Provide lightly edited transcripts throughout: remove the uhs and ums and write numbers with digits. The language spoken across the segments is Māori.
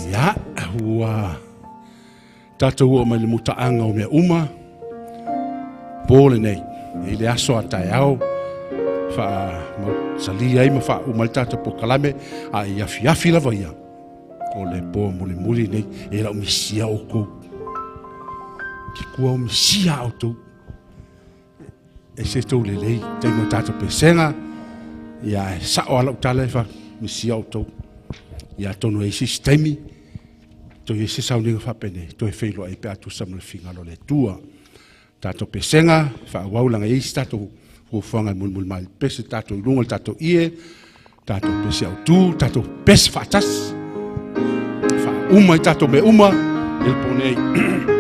Ya, ua tātou o mai le mutaanga o mea uma pōle nei e le aso a tai au wha salia ai ma wha umai tātou po kalame a i afi lava ia o le pō muli nei e la umisia o kou ki kua umisia o tou e se tau le lei tei mo tātou pesenga ia e sao ala utale wha umisia o tou ia tono e sistemi to e se sauninga whapene to e whailo ai pe atu samale finga lo le tua tato pesenga wha waulanga eisi tato huwhanga mulmul mai pese tato i lunga tato ie tato pese au tu tato pese whatas wha uma i tato me uma il ponei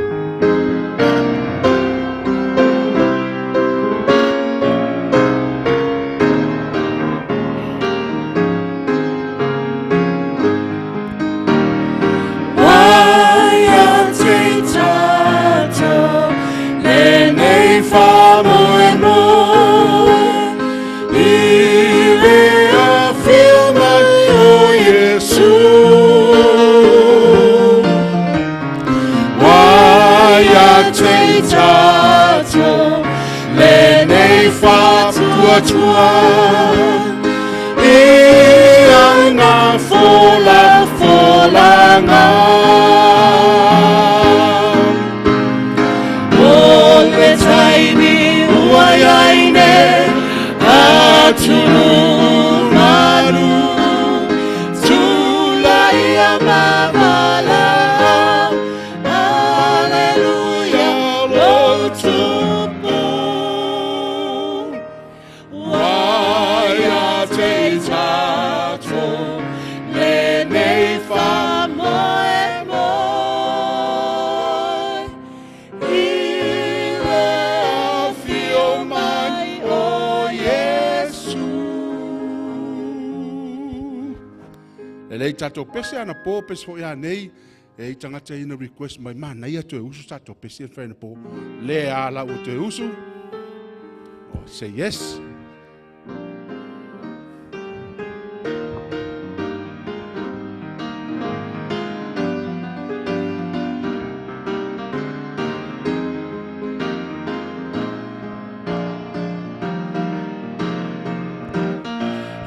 tua e ana fola nga o le taimi uai aine atunu maru tulai amabala aleluia lo tupo Lei tato pese ana po pese fo ya nei e tangata ina request mai mana ia to usu tato pese fa na po le ala o to usu oh, say yes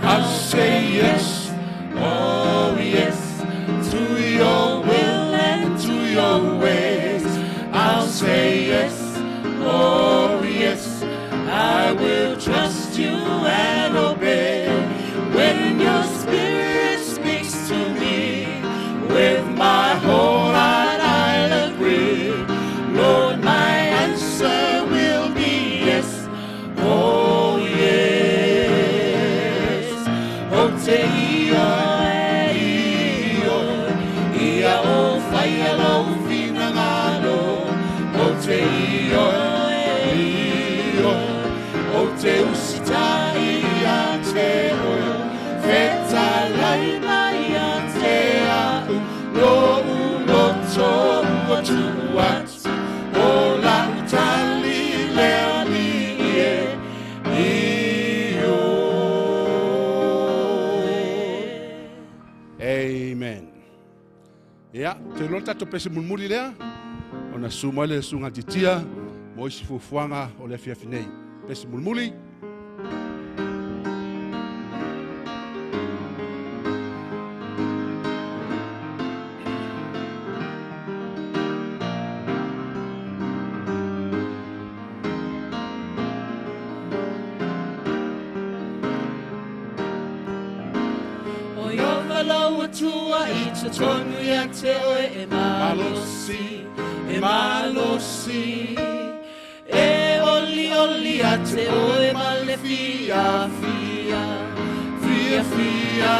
I say yes. Oh yes, to your will and to your ways. I'll say yes, oh yes, I will trust you and obey. When your spirit speaks to me, with my whole heart I'll agree. Lord, my answer will be yes, oh yes. Oh, take te usita ia te oio feta lai mai a te au lo uloto uatuat o la utali leali io. Amen. Ia, te lota to pese mulmuli lea ona suma le sunga titia mo isi fufuanga o le fiafinei pese mulmuli. O yo valaua tua i se tonu ia te oe e malosi, e malosi. E oli oli a te oe male fia fia, fia fia.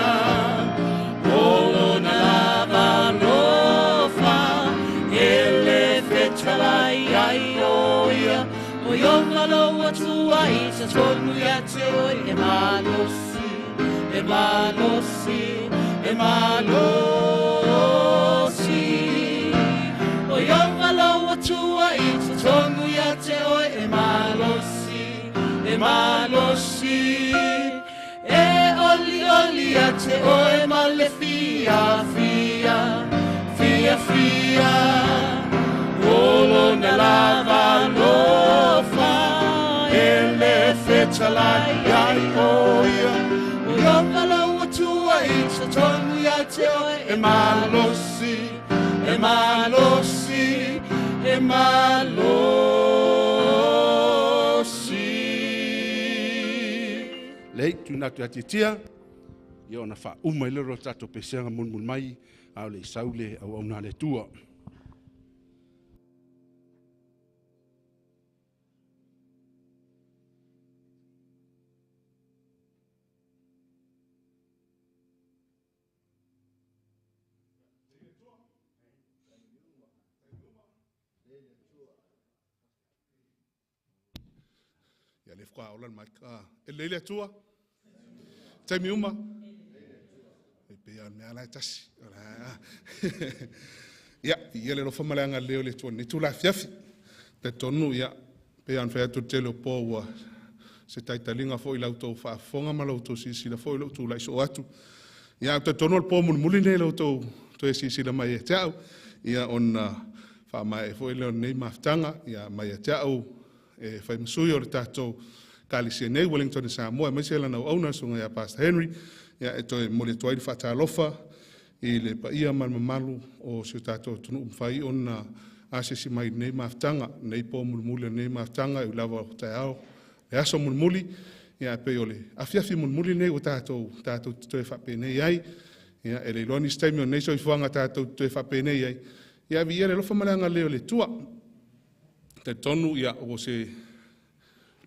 Olo na lava lofa, ele fetalai ai oia. O yonga lo atua i se tonu ia te oe e malosi, e malosi, e malosi. O yonga lo atua i se tonu ia te oe e malosi, e malosi. E oli oli a te oe male fia fia, fia fia. Olo na lava lofa, ele fetalai ai oia. O yonga lo atua i se tonu ia te oe e malosi, e malosi, e malosi. Lei tuna tu atitia ia ona fa uma i lero tatou peseaga mulmul mai ao le isaule au auna le tua. Ia le fua ola mai ka e le tua. Taimi uma. E pe ia me ala tasi. Ia ia le rofa malanga leo le tua ni tu la fiafi. Te tonu ia pe an fa tu tele po wa se taitalinga fo ila auto fa fonga malo to si la fo ila tu la so atu. Ia te tonu al po muli ne lo to si la mai tau. Ia on fa mai fo ila nei maftanga ia mai tau. E fai masui o le tātou kalisi nei Wellington e Samoa mai se lana auna sunga ia Pastor Henry ia e toi mo le tuai di whatalofa i le paia malmamalu o se tātou tunu umwhai o na asesi mai nei maftanga nei po mulmuli nei maftanga i lava o tai ao le aso mulmuli ia pe o le afiafi mulmuli nei o tātou toi whape nei ai ia e le loni staimi o nei so i fuanga tātou toi whape nei ai ia vi ia le lofa malanga leo le tua te tonu ia o se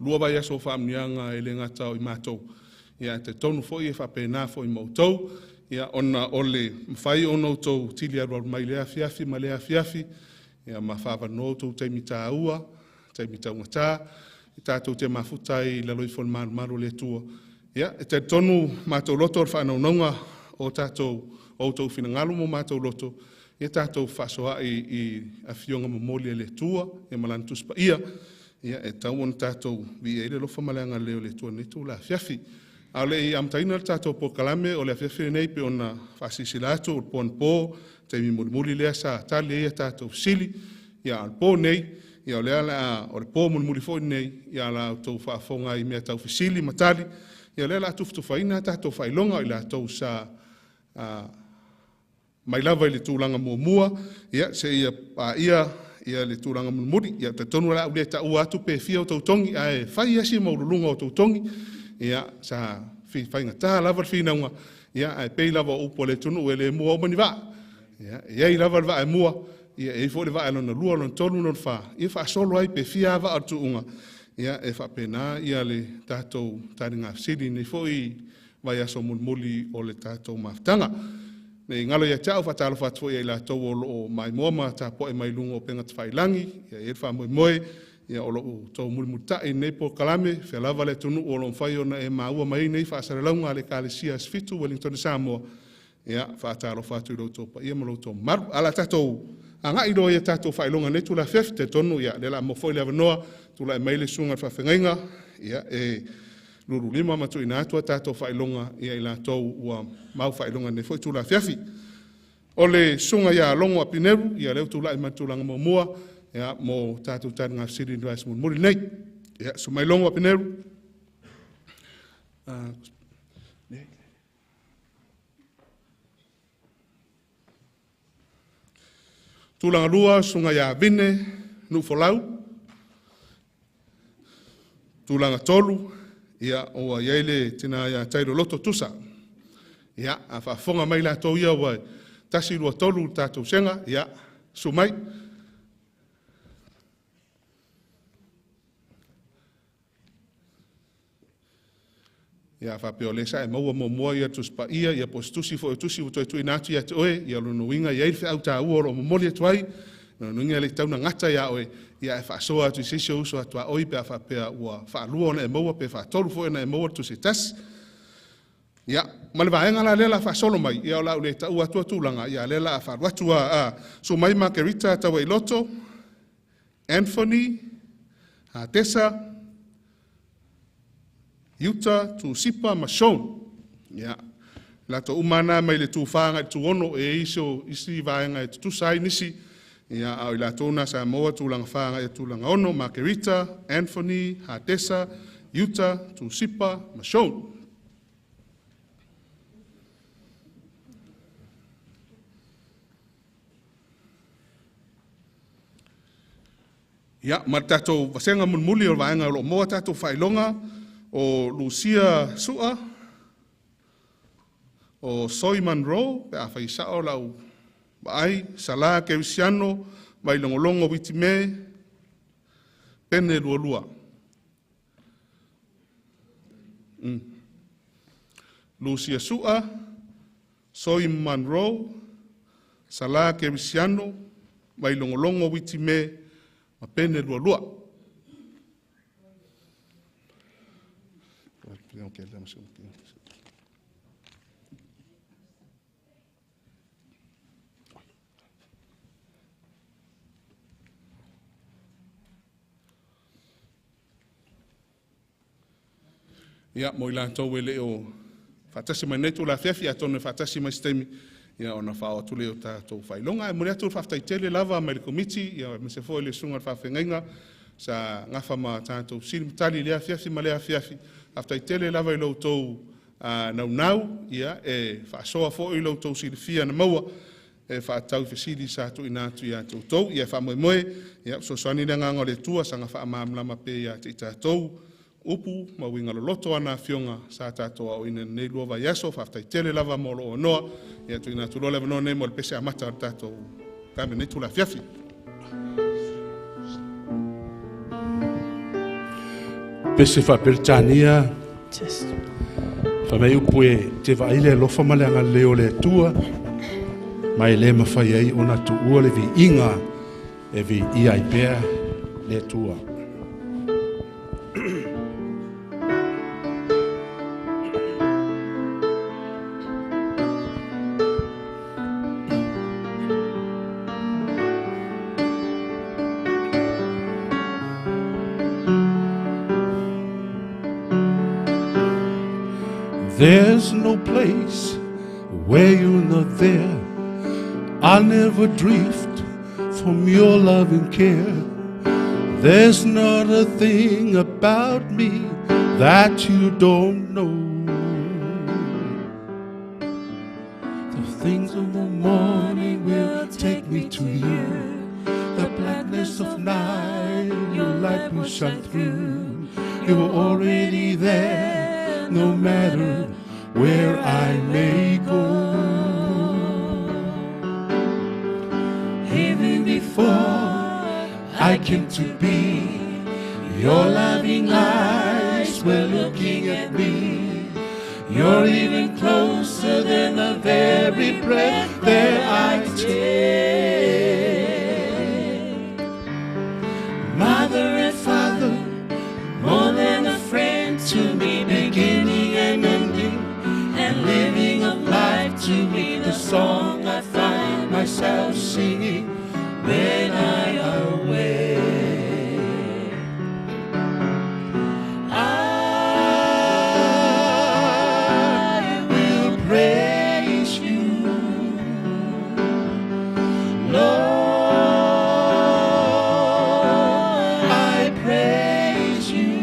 lua vai aso whaamnianga e le ngata o i mātou. Ia te tonu fo i e whapena fo i mautou. Ia ona o le mwhai o noutou tili arua mai lea fiafi, ma lea fiafi. Ia ma whawa noutou teimi tā ua, teimi tā ungatā. I tātou te mafuta i laloi fo maru le tua. Ia te tonu mātou loto o whanaunonga o tātou o tau whina mo mātou loto. Ia tātou whasoa i a fionga mamoli le tua, e malantus pa ia e tau on tātou vi e le lofa malanga leo le tua ni tū la fiafi. A le i amtaina le tātou po kalame o le fiafi nei pe ona whasisi lato o pon po, te mi mulmuli lea sa tali ia tātou sili, ia al po nei, ia o le ala o le po mulmuli fo nei, ia la tau whaafonga i mea tau fisili matali, ia le la tuftufaina tātou whailonga i la tau sa mai lava i le tūlanga mua, ia se ia ia le tūlanga mulmuri, ia te tonu la ule ta ua atu pe fia o tautongi, a whai asi maurulunga o tautongi, ia sa whainga tā lava whinaunga, ia a pei lava upo le tunu e le mua o mani waa, ia i lava waa e mua, ia e fo le waa elona lua lon tonu non wha, ia wha solo ai pe fia wa atu unga, ia e wha pena ia le tātou tāringa siri, nei fo i vai aso mulmuli o le tātou maftanga. Nei ngalo ia tau whatalo whatua ia i la tau o mai moama ta po e mai lungo o penga te whailangi, ia e wha moe, ia o lo tau mulimutai nei po kalame, whea lava le tunu o lo mwhai ona e maua mai nei whaasare launga le Kalesia Sfitu, Wellington e Samoa, ia whaatalo whatu i roto pa ia malo tau maru, ala tatou, anga i roa ia tatou whailonga nei tula whiaf te tonu, ia le la mofoi le avanoa, tula e maile sunga whawhengainga, ia e luru lima matu ina atua tātou whailonga ia i la tau ua mau whailonga ne fwoi tūla whiafi. O le sunga ia longo a pineru, ia leo tūla i matulanga mo mua, ia mo tātou tāringa siri nua esmu muri nei. Ia sumai longo a pineru. Tūlanga lua, sunga ia vine, nu folau. Tūlanga tolu, ia o iaile tina ia tairo loto tusa. Ia a whafonga mai la tau ia wai tasi rua tolu tātou senga, ia, sumai. Ia whapeo lesa e maua momoa ia tuspa ia postusi fo tusi utoi tui nātu ia te oe, ia lunu winga ia ilwhi au tā ua ro momoli atuai, nunga le tauna ngata ia oe, ia e whaasoa atu sisi uso atua oi pe a whapea ua whaalua ona e maua pe whaatolu fo ena e maua tusi tas. Ia, male vaenga la lela whaasolo mai, ia o lau le tau atua tūlanga, ia lela a whaaruatua a so mai Margarita tawa i loto, Anthony, Tessa, Yuta tu sipa mashon. Ya. La to umana mai le tu whanga tu ono e iso isi vaenga e tu sai nisi. Ya au la tona Samoa tu langa whanga e tu langa ono, Margarita, Anthony, Tessa, Yuta tu sipa mashon. Ya, ma tatou vasenga mulmuli o vaenga o moa tatou whailonga, o Lucia Sua, o Soy Monroe, pe a whaisao lau ai, Sala Kerisiano, mai longolongo witime, pene lualua. Lucia Sua, Soy Monroe, Sala Kerisiano, mai longolongo witime, pene lualua. Ia, mo i lātou e leo whatasi mai netu la whiawhi atone whatasi mai stemi. Ia, ona whao atu leo tātou whailonga. E mure atu whaftai tele lava mai le komiti. Ia, me se fo le sunga whawhengainga. Sa ngafa ma tātou siri mitali lea whiawhi ma lea whiawhi. Whaftai tele lava i loutou nau. Ia, e whaasoa fo i loutou siri fia na maua. E whaatau whesiri sātu i nātu i ātou tau. Ia, whamoe. Ia, so soani le nganga le tua sanga whaamamlama pe ia te i tātou. Upu, ma winga loto ana fionga sa tātoa o ina nei lua vai aso, whaftai tele lava mo lo o noa, ia tu ina tulola vano nei mo le pese amata o tātou kame nei tula fiafi. Pese whapirtania, whamei upu e te waile lofa maleanga leo le tua, mai le mawhai ei ona tu ua le vi inga e vi ia i pēr le tua. There's no place where you're not there. I'll never drift from your loving care. There's not a thing about me that you don't know. The things of the morning will take me to you. The blackness of night, your light will shine through. You were already there, no matter where I may go. Even before I came to be, your loving eyes were looking at me. You're even closer than the very breath that I take. Mother and father, more than a friend to me, beginning and ending, and living of life to me, the song I find myself singing when I awake. I will praise you, Lord, I praise you.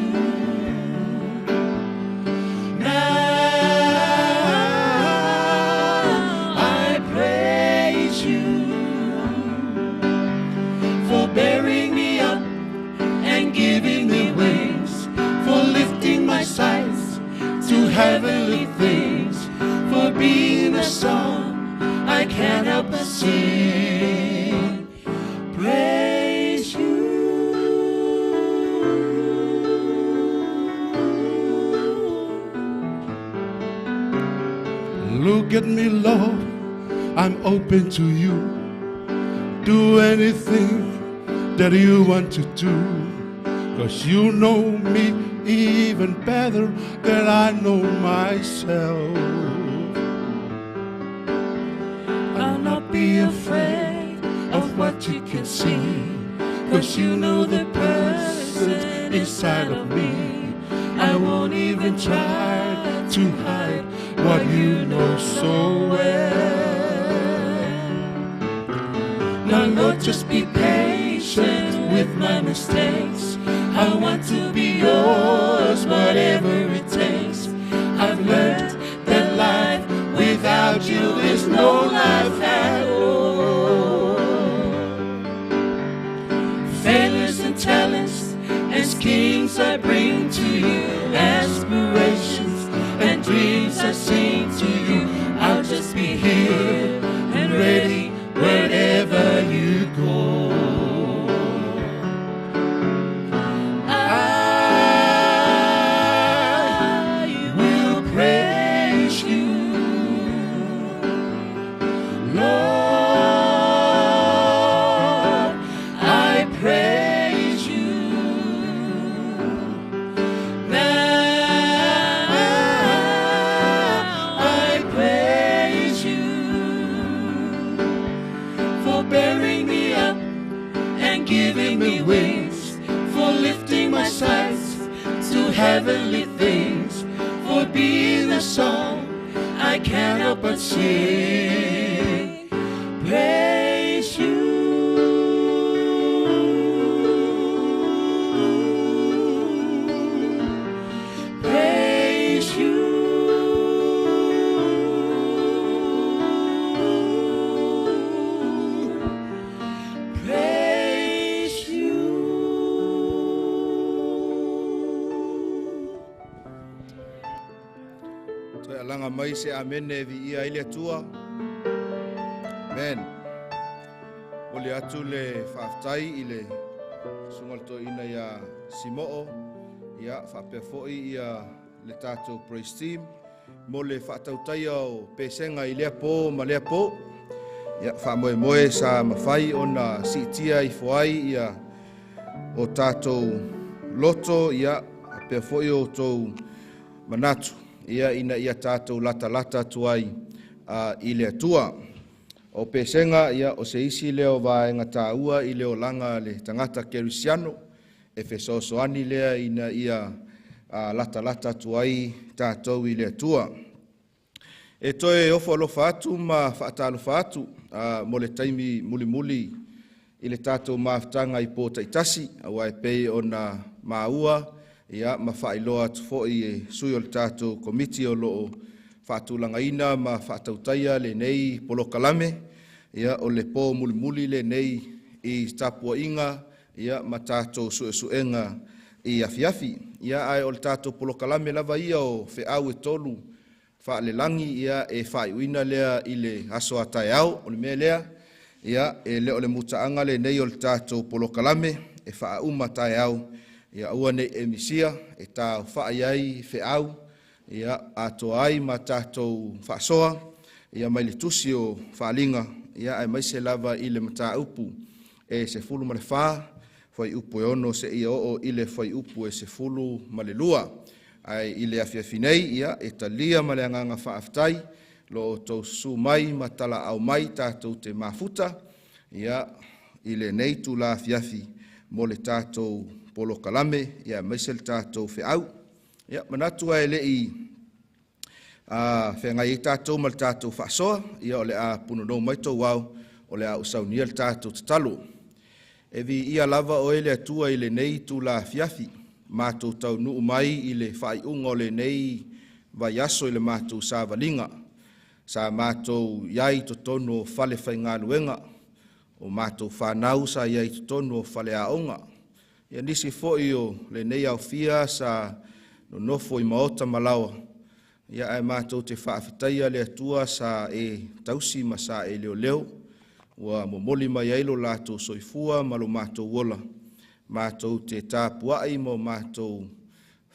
Now I praise you for bearing me up and giving me wings, for lifting my sights to heavenly things, for being a song I cannot help but sing, praise you. Look at me, Lord, I'm open to you. Do anything that you want to do, 'cause you know me even better than I know myself. I'll not be afraid of what you can see, 'cause you know the person inside of me. I won't even try to hide what you know so well. Now Lord, just be patient with my mistakes. I want to be yours, whatever it takes. I've learned that life without you is no life at all. Failures and talents and schemes I bring to you, aspirations and dreams I sing to you. I'll just be here and ready wherever you go. Heavenly things, for being a song I can't help but sing, praise you. Praise you. Praise you. Langa mai se amene vi ia ile tua. Men. Ole atu le whaftai ile sungalto ina ia Samoa. Ia whapefoi ia le tātou praise team. Mo le whaatautai au pesenga i lea pō ma lea pō. Ia whamoe moe sa mawhai o na sitia i whai ia o tātou loto ia pefoi o tōu manatu. Ia ina ia tātou lata tuai i lea tua. O pesenga ia o se isi leo vaenga tāua i leo langa le tangata kerisiano. E fesosoani lea ina ia lata tuai tātou i lea tua. E toe ofo alofa atu ma whaatalofa atu mo le taimi muli i le tātou maafutanga i pō taitasi. Awa e pei o na maua. Ia ma whaailoa atu fo'i e sui o le tātou komiti o loo whaatulangaina ma whaatautaia le nei polokalame. Ia o le pō muli le nei i tapua inga. Ia ma tātou suenga i afiafi. Ia ai o le tātou polokalame lava ia o Feau e Tolu. Whaalelangi ia e whaaiuina lea i le aso a Faiaoga o le mea lea. Ia e leo le mutaanga le nei o le tātou polokalame e whaauma Faiaoga. Ia ua nei e Misiona e tā whaaiai Feau, ia atoa ai ma tātou whaasoa, ia mai le tusi o whaalinga, ia ai mai se lava i le mata upu e se fulu ma le wha, whai upu e ono se ia o i le whai upu e se fulu ma le lua. Ai i le afiafinei ia e talia ma le anganga whaaftai, lo tau su mai ma tala au mai tātou te mafuta, ia i le nei tu la afiafi mo le tātou polo kalame, ia maisel tātou Feau. Ia manatua e lei whengai i tātou mal tātou whaasoa, ia o le a punonou mai tau wau, o le a usaunia le tātou tatalo. E vi ia lava o ele atua i le nei tu la fiafi, mātou tau nuu mai i le whaiunga o le nei vai aso i le mātou sa valinga, sa mātou iai to tono o whale whainga luenga, o mātou whanau sa iai to tono o whale aonga. Ia nisi fo'i o le nei au fia sa no nofo i maota malawa. ia ai mātou te whaafitaia le atua sa e tausi ma sa e leo leo, ua momoli mai ailo lātou soifua malo mātou wola, mātou te tāpuai mo mātou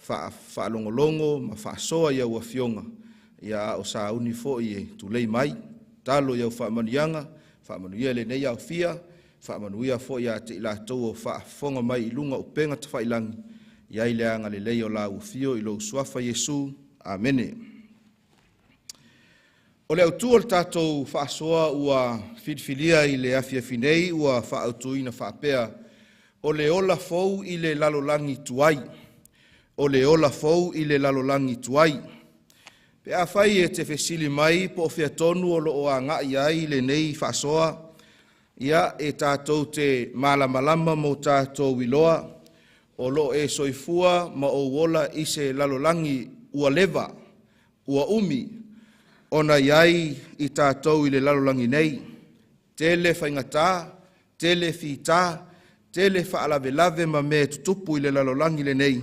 whaalongolongo ma whaasoa ia ua fionga, ia o sa unifo i e tulei mai, talo iau whaamanianga, whaamanuia le nei au fia, whaamanuia fo ia te lātou o whaafonga mai ilunga upenga te whailangi, ia i leanga le lei o la ufio i lo suafa Yesu. Amene. O le autu o le tātou whaasoa ua whidwhilia i le afia finei ua whaautuina whaapea o le ola Feau i le lalolangi tuai. O le ola Feau i le lalolangi tuai. Pe a whai e te whesili mai po whea tonu o loo a ngai ai le nei whaasoa ia e tātou te malamalama mo tātou wiloa o loo e soifua ma o wola i se lalolangi ua leva, ua umi, ona iai i tātou i le lalolangi nei, tele whaingatā, tele whitā, tele whaalavelave ma me tutupu i le lalolangi le nei,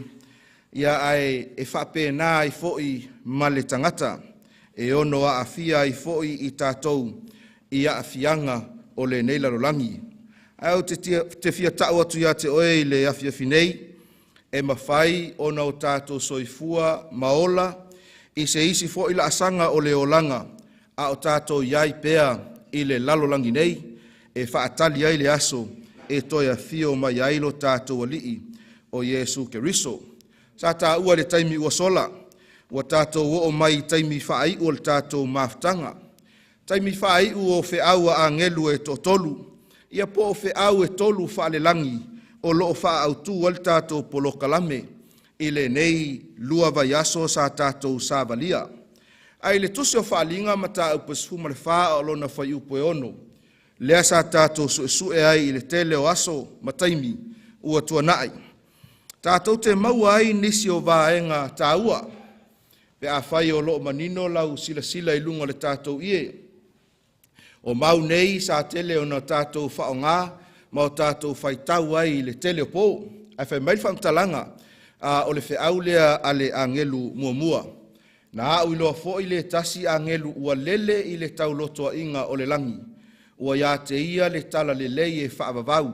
ia ai e whapena i foi ma le tangata, e ono a awhia i foi i tātou i a awhianga o le nei lalolangi. Au te whia tau atu ia te oe i le awhia finei, e mawhai ona o tātou soifua maola i se isi fo i la asanga o le olanga a o tātou iai pea i le lalolangi nei e whaatali ai le aso e toia fio mai ailo tātou alii o Yesu Keriso. Sa tā ua le taimi ua sola, ua tātou o mai taimi whaai ua le tātou maftanga. Taimi whaai ua o whiaua a ngelu e to Tolu, ia po o whiau e Tolu whaale langi, o loo wha au tu al tātou polo kalame i le nei lua vai aso sa tātou sāvalia. Ai le tusi o whaalinga ma tā upesfu ma le wha o lona whai upo e ono. Lea sa tātou sue ai i le tele o aso ma taimi ua tua nai. Tātou te maua ai nisi o vaenga tā ua. Pe a whai o loo manino lau sila i lunga le tātou ie. O mau nei sa tele o na tātou wha o ngā, ma o tātou whaitau ai le tele o pō, ai whai mai whamtalanga o le whiau lea a le angelu muamua. Na au iloa fo i le tasi angelu ua lele i le tau lotoa inga o le langi, ua ia te ia le tala le lei e whaavavau,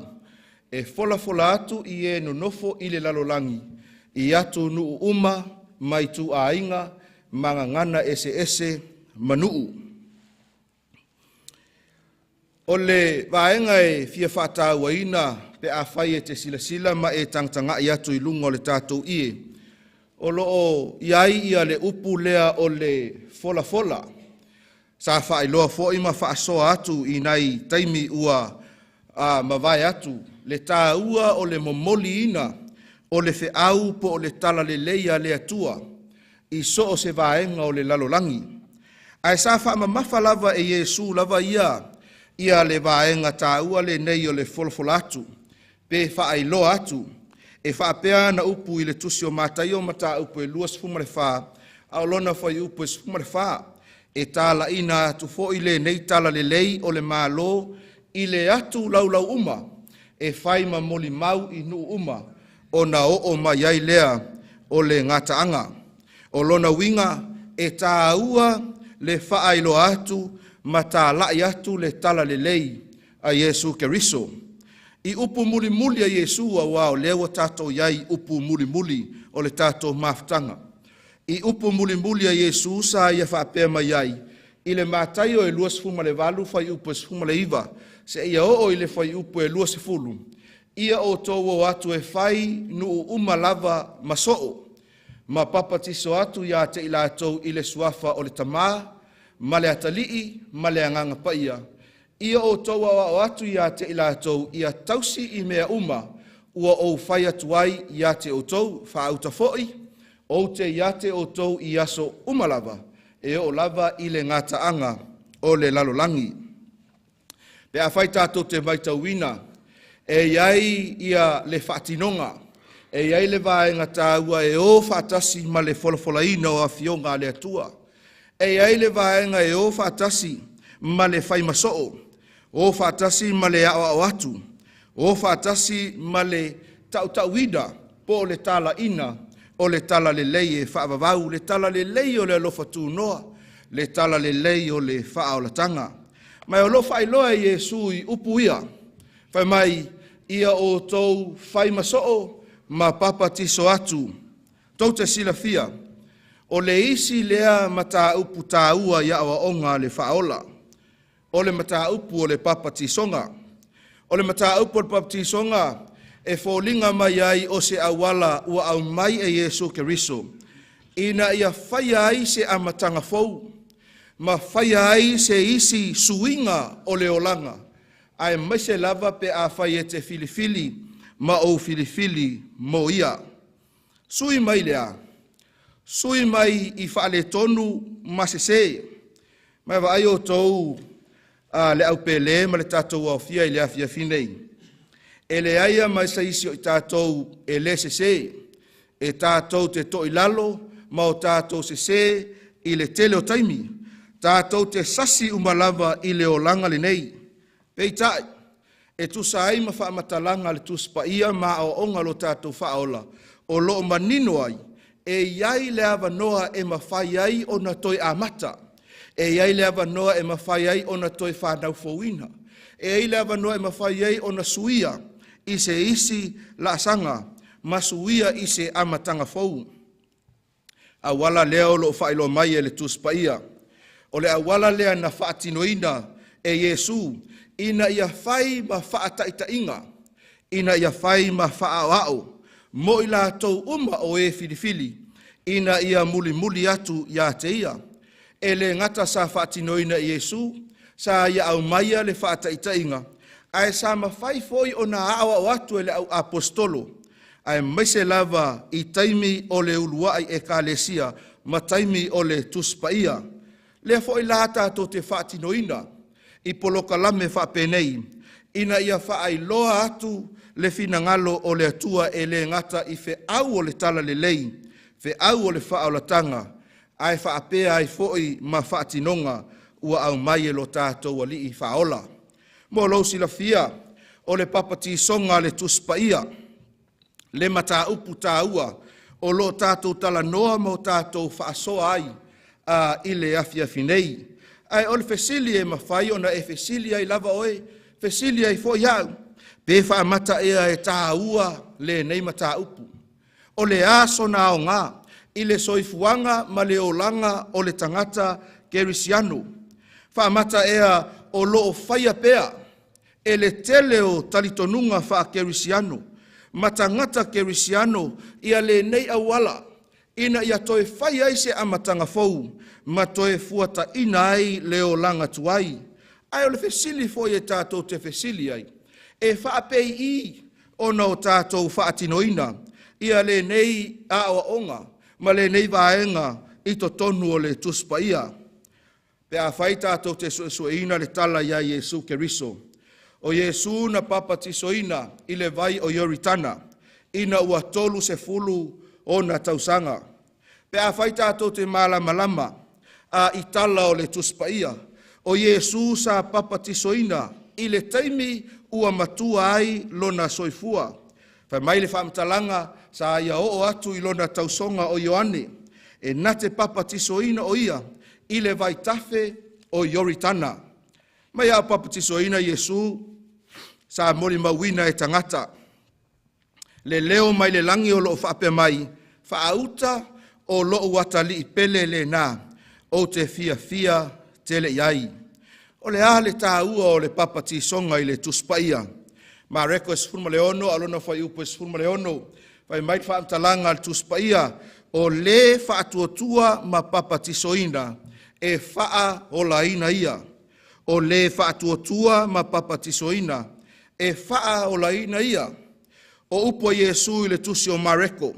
e fola atu i e nonofo i le lalolangi, i atu nuu uma, mai tu a inga, manga ngana ese manuu. O le vaenga e fia whātāua ina pe a whai e te sila ma e tangtanga i atu i lunga o le tātou ie. O loo iai ia le upu lea o le fola. Sa whai loa fo ima whaasoa atu i nai taimi ua mawai atu. Le tā ua o le momoli ina o le whiau po o le tala le leia le atua i so o se vaenga o le lalolangi. Ai sa wha mamafa lava e Yesu lava ia le vaenga tā ua le nei o le folfola atu, pe whaai atu, e whaapea na upu i le tusi o mātai o mata upu e luas fumare wha, au lona whai upu e fumare wha, e tāla ina atu fo i le nei tala le lei o le mālo, i le atu laulau uma, e whai ma moli mau i nu uma, o na o mai ai lea o le ngataanga. O lona winga, e tā ua le whaai atu, ma tā lai atu le tala le lei a Yesu Keriso. I upu muli a Yesu a wao lewa tātou iai upu muli o le tātou maftanga. I upu muli a Yesu sa ia whapea mai iai. I le mātai o e luas fuma le walu whai upu e fuma le iwa. Se ia o i le whai upu e luas fulu. Ia o tō atu e whai nuu umalava masoo. Ma papatiso atu ia te ila atou i le suafa o le tamaa, ma le atalii, ma le anganga paia. Ia o toa o atu ia te ila atou, ia tausi i mea uma, ua o whai atu ai ia te o tou, whaauta foi, o te ia te o tou i aso umalava, e o lava i le ngataanga o le lalolangi. Pe a whai tātou te maitauina, e iai ia le whaatinonga, e iai le vaenga tāua e o whaatasi ma le folafolaina o a Faiaoga le atua. E ai le vaenga e o whaatasi ma le whai masoo, o whaatasi ma le ao atu, o whaatasi ma le tauwida po le tala ina o le tala le lei e whaavavau, le tala le lei o le alofa tūnoa, le tala le lei o le whaolatanga. Mai o lo whailoa e Iesu i upu ia, whai mai ia o tau whai masoo ma papa tiso atu, tau te sila fia, o le isi lea mata upu tāua ia awa onga le whaola, o le mata upu o le papa tisonga, o le mata upu o le papa tisonga, e fōlinga mai ai o se awala ua au mai e Iesu Keriso, ina ia whaia ai se amatanga fou, ma whaia ai se isi suinga o le olanga, ai mai se lava pe a whaia te filifili, ma o filifili mo ia. Sui mai lea, sui mai i whaale tonu masese, mai wa ai o tau le au pele ma le tātou au fia i le afia finei. E le aia mai sa isi o i tātou e le sese, e tātou te to i lalo, ma o tātou sese i le tele o taimi, tātou te sasi umalava i le olanga le nei. Pei tai, e tu sa ai ma wha matalanga le tu spa ia ma o onga lo tātou whaola, o lo manino ai, e iai le awa noa e ma whai ai o na toi amata, e iai le awa noa e ma whai ai o na toi whanau fōwina, e iai le awa noa e ma whai ai o na suia, i se isi la sanga, ma suia i se amatanga fōu. Awala lea o lo whailo mai e le tu spa ia, o le awala lea na whaatinoina e Iesu, ina ia whai ma whaataitainga, ina ia whai ma whaawao, mo i la tau uma o e filifili, ina ia muli muli atu ia te ia. E le ngata sa whaatinoina i Iesu, sa ia au maia le whaataitainga, ai sa ma whai foi o na awa o atu e le au apostolo, ai maise lava i taimi o le uluai e kalesia, ma taimi o le tuspaia. Lea foi la tātou te whaatinoina, i poloka lame whapenei, ina ia whaailoa atu le finangalo o le atua e le ngata i fe au o le tala le lei, fe au o le whaolatanga, ai whaapea ai foi ma whaatinonga ua au mai e lo tātou ali i whaola. Mo lo sila fia o le papati songa le tuspaia, le mata upu tāua o lo tātou tala noa mo tātou whaasoa ai i le afia finei. Ai o le fesili e mawhai ona e fesili ai lava oe, fesili ai fo iau, pe whaamata ea e tāua le nei mata upu. O le aso na o ngā, i le soifuanga ma le olanga o le tangata kerisiano. Whaamata ea o loo whaia pea, e le tele o talitonunga wha kerisiano, ma tangata kerisiano ia le nei awala, ina ia toe whai ai se amatanga fou, ma toe fuata ina ai leo langa tuai. Ai o le fesili foi e tātou te fesili ai. E whaapei i ona o tātou whaatinoina, ia le nei awa onga, ma le nei vaenga i to tonu o le tuspa ia. Pe a whai tātou te sueina le tala ia Iesu Keriso. O Iesu na papa tisoina i le vai o Yoritana, ina ua tolu se fulu o na tausanga. Pe a whai tātou te malama a itala o le tuspaia. O Iesu sa papa tisoina i le taimi ua matua ai lona soifua. Whai mai le whaamtalanga sa ia o atu i lona tausonga o Ioane. E nate papa tisoina o ia i le vai tafe o Yoritana. Mai a papa tisoina Iesu sa mori mawina e tangata. Le leo mai le langi o lo whaape mai, whaauta o lo watali i pele le nā, o te fia tele iai. O le ale tāua o le papa tisonga i le tuspaia. Ma reko esfurma leono, alona whai upo esfurma leono, whai mai whaamtalanga le tuspaia, o le whaatuatua ma papa tisoina, e whaa o laina ia. O le whaatuatua ma papa tisoina, e whaa o laina ia. O upo Iesu i le tusi o mareko,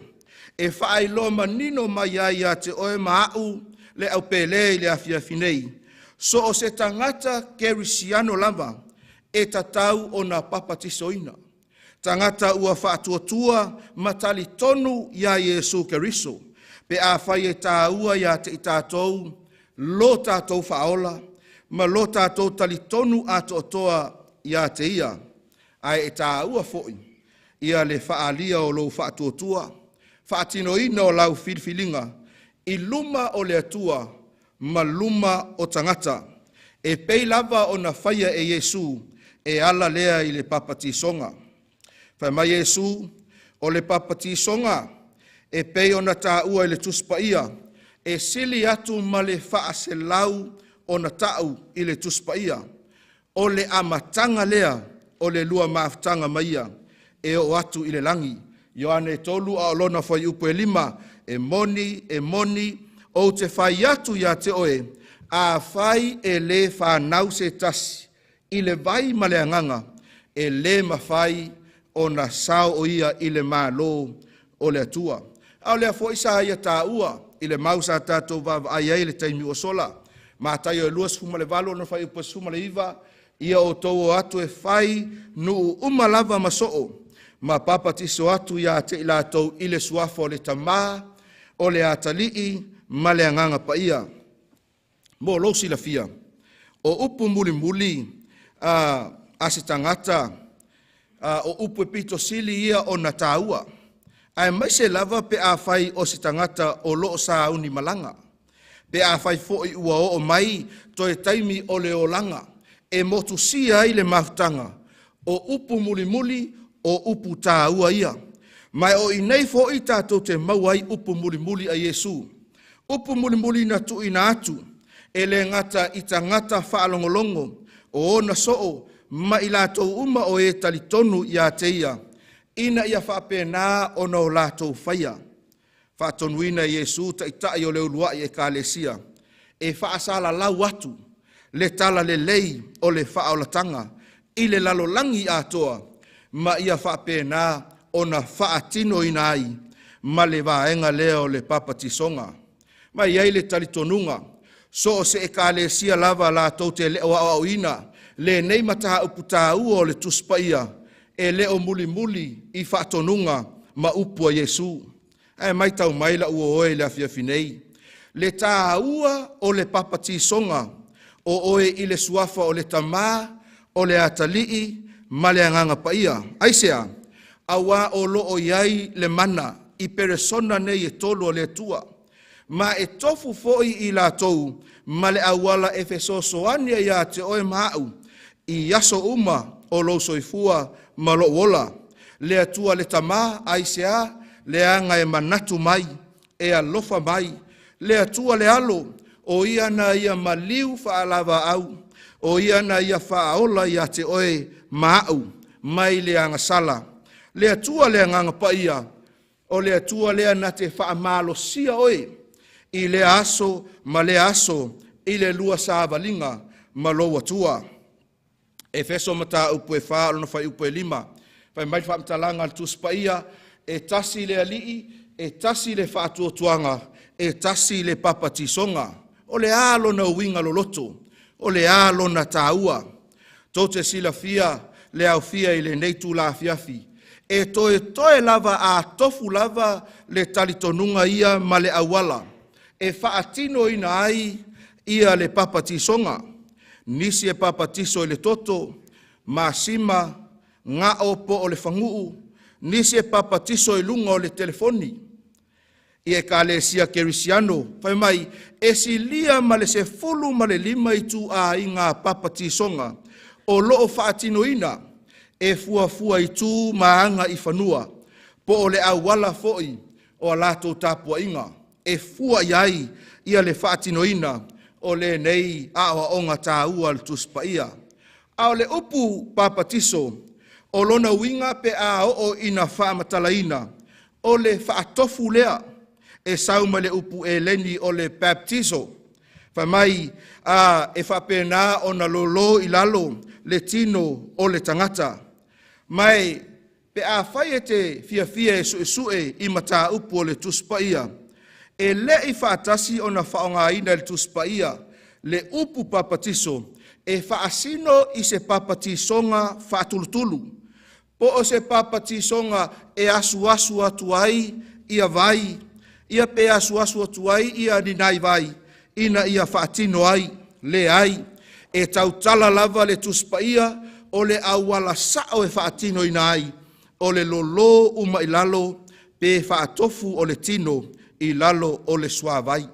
e whaai lo manino mai ai a te oe maau le au pele i le afia finei. So o se tangata kerisiano lava, e tatau o na papa tisoina. Tangata ua whaatuatua matali tonu ia Iesu Keriso, pe a whai e tāua ia te i tātou, lo tātou whaola, ma lo tātou tali tonu a toa ia te ia. Ai e tāua foi, ia le whaalia o lo whaatuatua, whaatinoina o lau whiriwhiringa, I luma o le atua, ma luma o tangata. E pei lava o na whaia e Yesu, e ala lea I le papati songa. Whai mai Yesu, o le papati songa, e pei o na tāua I le tuspaia, e sili atu ma le wha se lau o na tau I le tuspaia. O le amatanga lea, o le lua maaftanga maia, e o atu I le langi. Ioane Tolu a olona whai Ueligitone, e moni, o te whai atu ia te oe, a whai e le whanau se tasi, I le vai ma le anganga, e le mawhai o na sao o ia I le malo o le atua. Au lea fo isa ia tā ua, I le mausa tātou vava ai ai le taimi o sola, ma tai o luas fuma le valo na whai upas fuma le iwa, ia o tau atu e whai nu umalava masoo, ma papatiso atu ia te ila tau I le suafo le tamā, o le atalii, ma le anganga pa ia. Mo losi la fia, o upu muli a se tangata, o upu e pito sili ia o na tāua. Ai mai se lava pe a whai o se tangata o loo sa uni malanga. Pe a whai foi ua o mai to e taimi o le olanga. E motu sia I le maftanga, o upu muli, o upu tāua ia. Mai o inei foi tātou te mauai upu muli a Yesu. Upu muli na tu ina atu, e le ngata I tangata whaalongolongo, o ona soo, ma I lātou uma o e talitonu ia te ia. Ina ia whapena ona o lātou whaia. Whatonuina Yesu ta itai o le uluai e kālesia. E whaasala lau atu, le tala le lei o le whaolatanga, I le lalolangi atoa, ma ia whapena ona whaatino ina ai, ma le vaenga leo le papatisonga. Ma iai le talitonunga, so se e kālesia lava lātou te leo au ina, le nei mataha uputa o le tuspaia, e leo muli I whaatonunga ma upua Yesu. E mai tau maila ua oe le awhiawhinei. Le tā ua o le papati songa, o oe I le suafa o le tamā, o le atalii, ma le anganga paia. Aisea, awa o loo iai le mana, I peresona nei e tolu o le tua. Ma e tofu foi I lātou, ma le awala e fesosoania ia te oe maau, I yaso uma o lo soifua ma lo wola. Le atua le tamā, aisea, le anga e manatu mai, e alofa mai. Le atua le alo, o ia na ia maliu whaalava au, o ia na ia whaaola ia te oe maau, mai le anga sala. Le atua le anga paia, o le atua le na te whaamalo sia oe, I le aso, ma le aso, I le lua sāvalinga, ma lo atua. E feso mata upu e wha, alona whai upu e lima. Whai mai whaamtalanga al tuspaia, e tasi le alii, e tasi le whaatuotuanga, e tasi le papatisonga. O le alo na uinga loloto, o le alo na tāua. Tote sila fia, le au fia I le neitu la fiafi. E toe lava a tofu lava le talitonunga ia ma le awala. E whaatino ina ai ia le papatisonga. Nisi e papatiso I le toto, masima, ngā opo o le whanguu, nisi e papatiso I lunga o le telefoni. I e kālesia kerisiano, whai mai, e si lia ma le se fulu ma le lima I tu a I ngā papatisonga, o loo whaatino ina, e fua I tu maanga I whanua, po o le awala foi o a lato tapua inga, e fua iai ia le whaatino ina, o le nei awa onga tāua al tuspaia. Ao le upu papatiso, o lona winga pe a o ina whaamatalaina, o le whaatofu lea, e sauma le upu e leni o le baptiso. Whamai e whapena o na lolo I lalo le tino o le tangata. Mai pe a whai e te fia e sue I mata upu o le tuspaia. E le I whaatasi o na whaonga ina le tuspaia, le upu papatiso, e whaasino I se papatisonga whaatulutulu. Po o se papatisonga e asu atu ai, ia vai, ia pe asu atu ai, ia ninai vai, ina ia whaatino ai, le ai, e tautala lava le tuspaia, o le awala sao e whaatino ina ai, o le lolo uma ilalo, pe whaatofu o le tino I lalo o le suavai.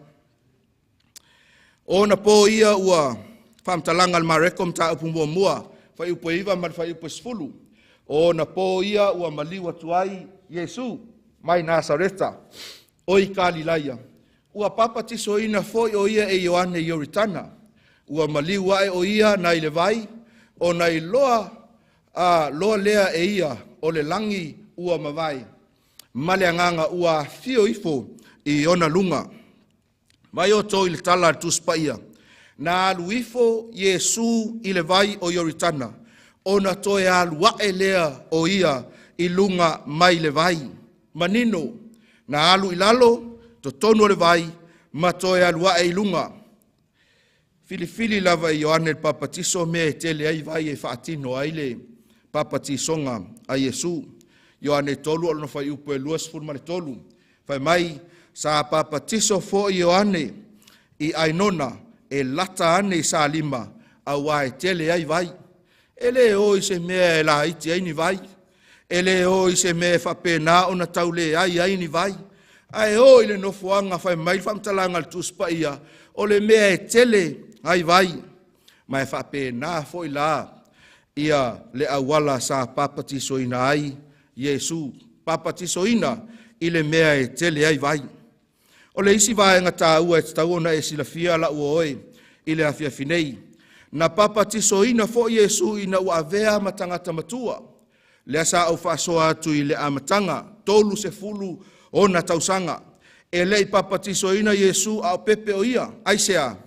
O na po ia ua whamtalanga marekom ta upu mua, whai upo iwa ma whai upo sfulu. O na po ia ua maliwa tuai Yesu, mai Nasareta, o I Galilaya. Ua papa tiso ina foi o ia e Ioane Ioritana. Ua maliwa e o ia na I le vai, o na I loa lea e ia o le langi ua mawai. Male anganga ua fio ifo I ona lunga. Mai o to I le tala tuspa ia. Na aluifo Yesu I le vai o Ioritana. Ona to e alua e lea o ia I lunga mai le vai. Manino. Na alu ilalo to tono le vai. Ma to e alua e lunga. Filifili lava I Ioane le papatiso me e tele ai vai e whaatino ai le papatisonga a Yesu. Ioane Tolu alo na whai upo e luas furmane Tolu. Whai mai sa papatiso fo Ioane I ainona e lata ane sa lima a wae tele ai vai. Ele o I se mea e la iti ai ni vai. Ele o I se mea whapena o na taule ai ni vai. Ai o I le nofuanga whai mai whamtalanga le tuspa ia o le mea e tele ai vai. Mai whapena fo I la ia le awala sa papatiso ina ai Yesu. Papatiso ina I le mea e tele ai vai. O le isi vai ngata ua e tauna e silafia la uoe I le afia finei. Na papatiso ina fo Yesu ina ua avea matangata matua. Le asa au whasoa atu I le amatanga, tolu se fulu o na tausanga. E le papatiso ina Yesu au pepe o ia, aisea.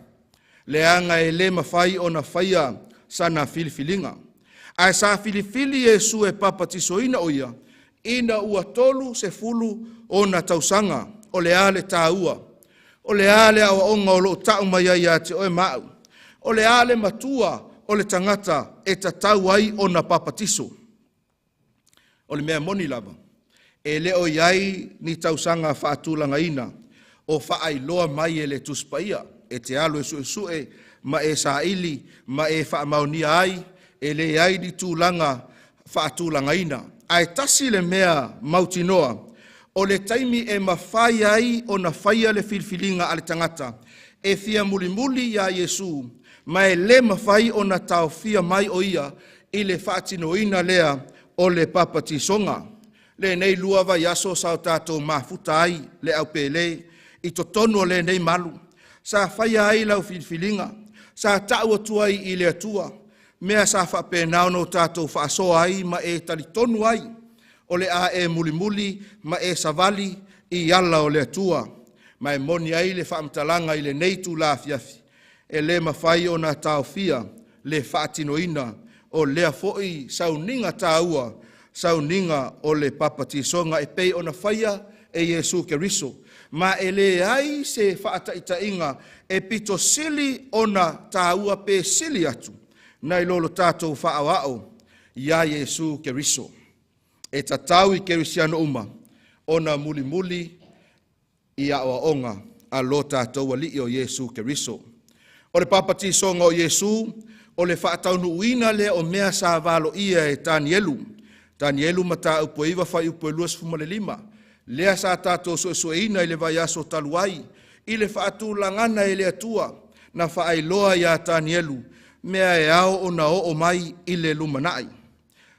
Le anga e le mawhai o na whaia sana filifilinga. Ai sa filifili Yesu e papatiso ina o ia, ina ua tolu se fulu o na tausanga, o le ale taua. O le ale awa onga o lo tau mai ai te oe mau. O le ale matua o le tangata e tatau ai o na papatiso. O le mea moni lava. E le o iai ni tausanga whaatulanga ina. O whaai loa mai e le tuspaia. E te alo e sue ma e sa ili, ma e whaamaunia ai. E le iai ni tūlanga whaatulanga ina. Ai tasi le mea mautinoa. O le taimi e mawhai ai o na whaia le filfilinga ale tangata. E fia mulimuli ya Yesu. Ma e le mawhai o na tau fia mai o ia. I le whaatinoina lea o le papatisonga. Le nei lua vai aso sao tātou mafuta ai le au pele. I to tono le nei malu. Sa whaia ai lau filfilinga. Sa tau atuai I le atua. Mea sa whapenao no tātou whaasoa ai ma e talitonu ai. O le a e mulimuli ma e savali I ala o le atua. Ma e moni ai le whaamtalanga I le neitu la fiafi. E le mawhai o na tau fia le whaatinoina o lea foi sauninga taua. Sauninga o le papatisonga e pei o na whaia e Yesu Keriso. Ma e le ai se whaataitainga e pito sili o na taua pe sili atu. Nai lolo tātou whaawao ia Yesu Keriso. E tatau I kerisiano uma o na muli muli I a onga a lo tātou ali o Yesu Keriso. O le papatisonga o Yesu o le whaataunu uina le o mea sa valo ia e Danielu. Danielu mata upo iwa whai upo luas fumale lima. Lea sa tātou soesoeina I le vai aso taluai. I le whaatu langana e le atua. Na whaai loa ia Danielu. Mea e ao o na o mai I le lumanai.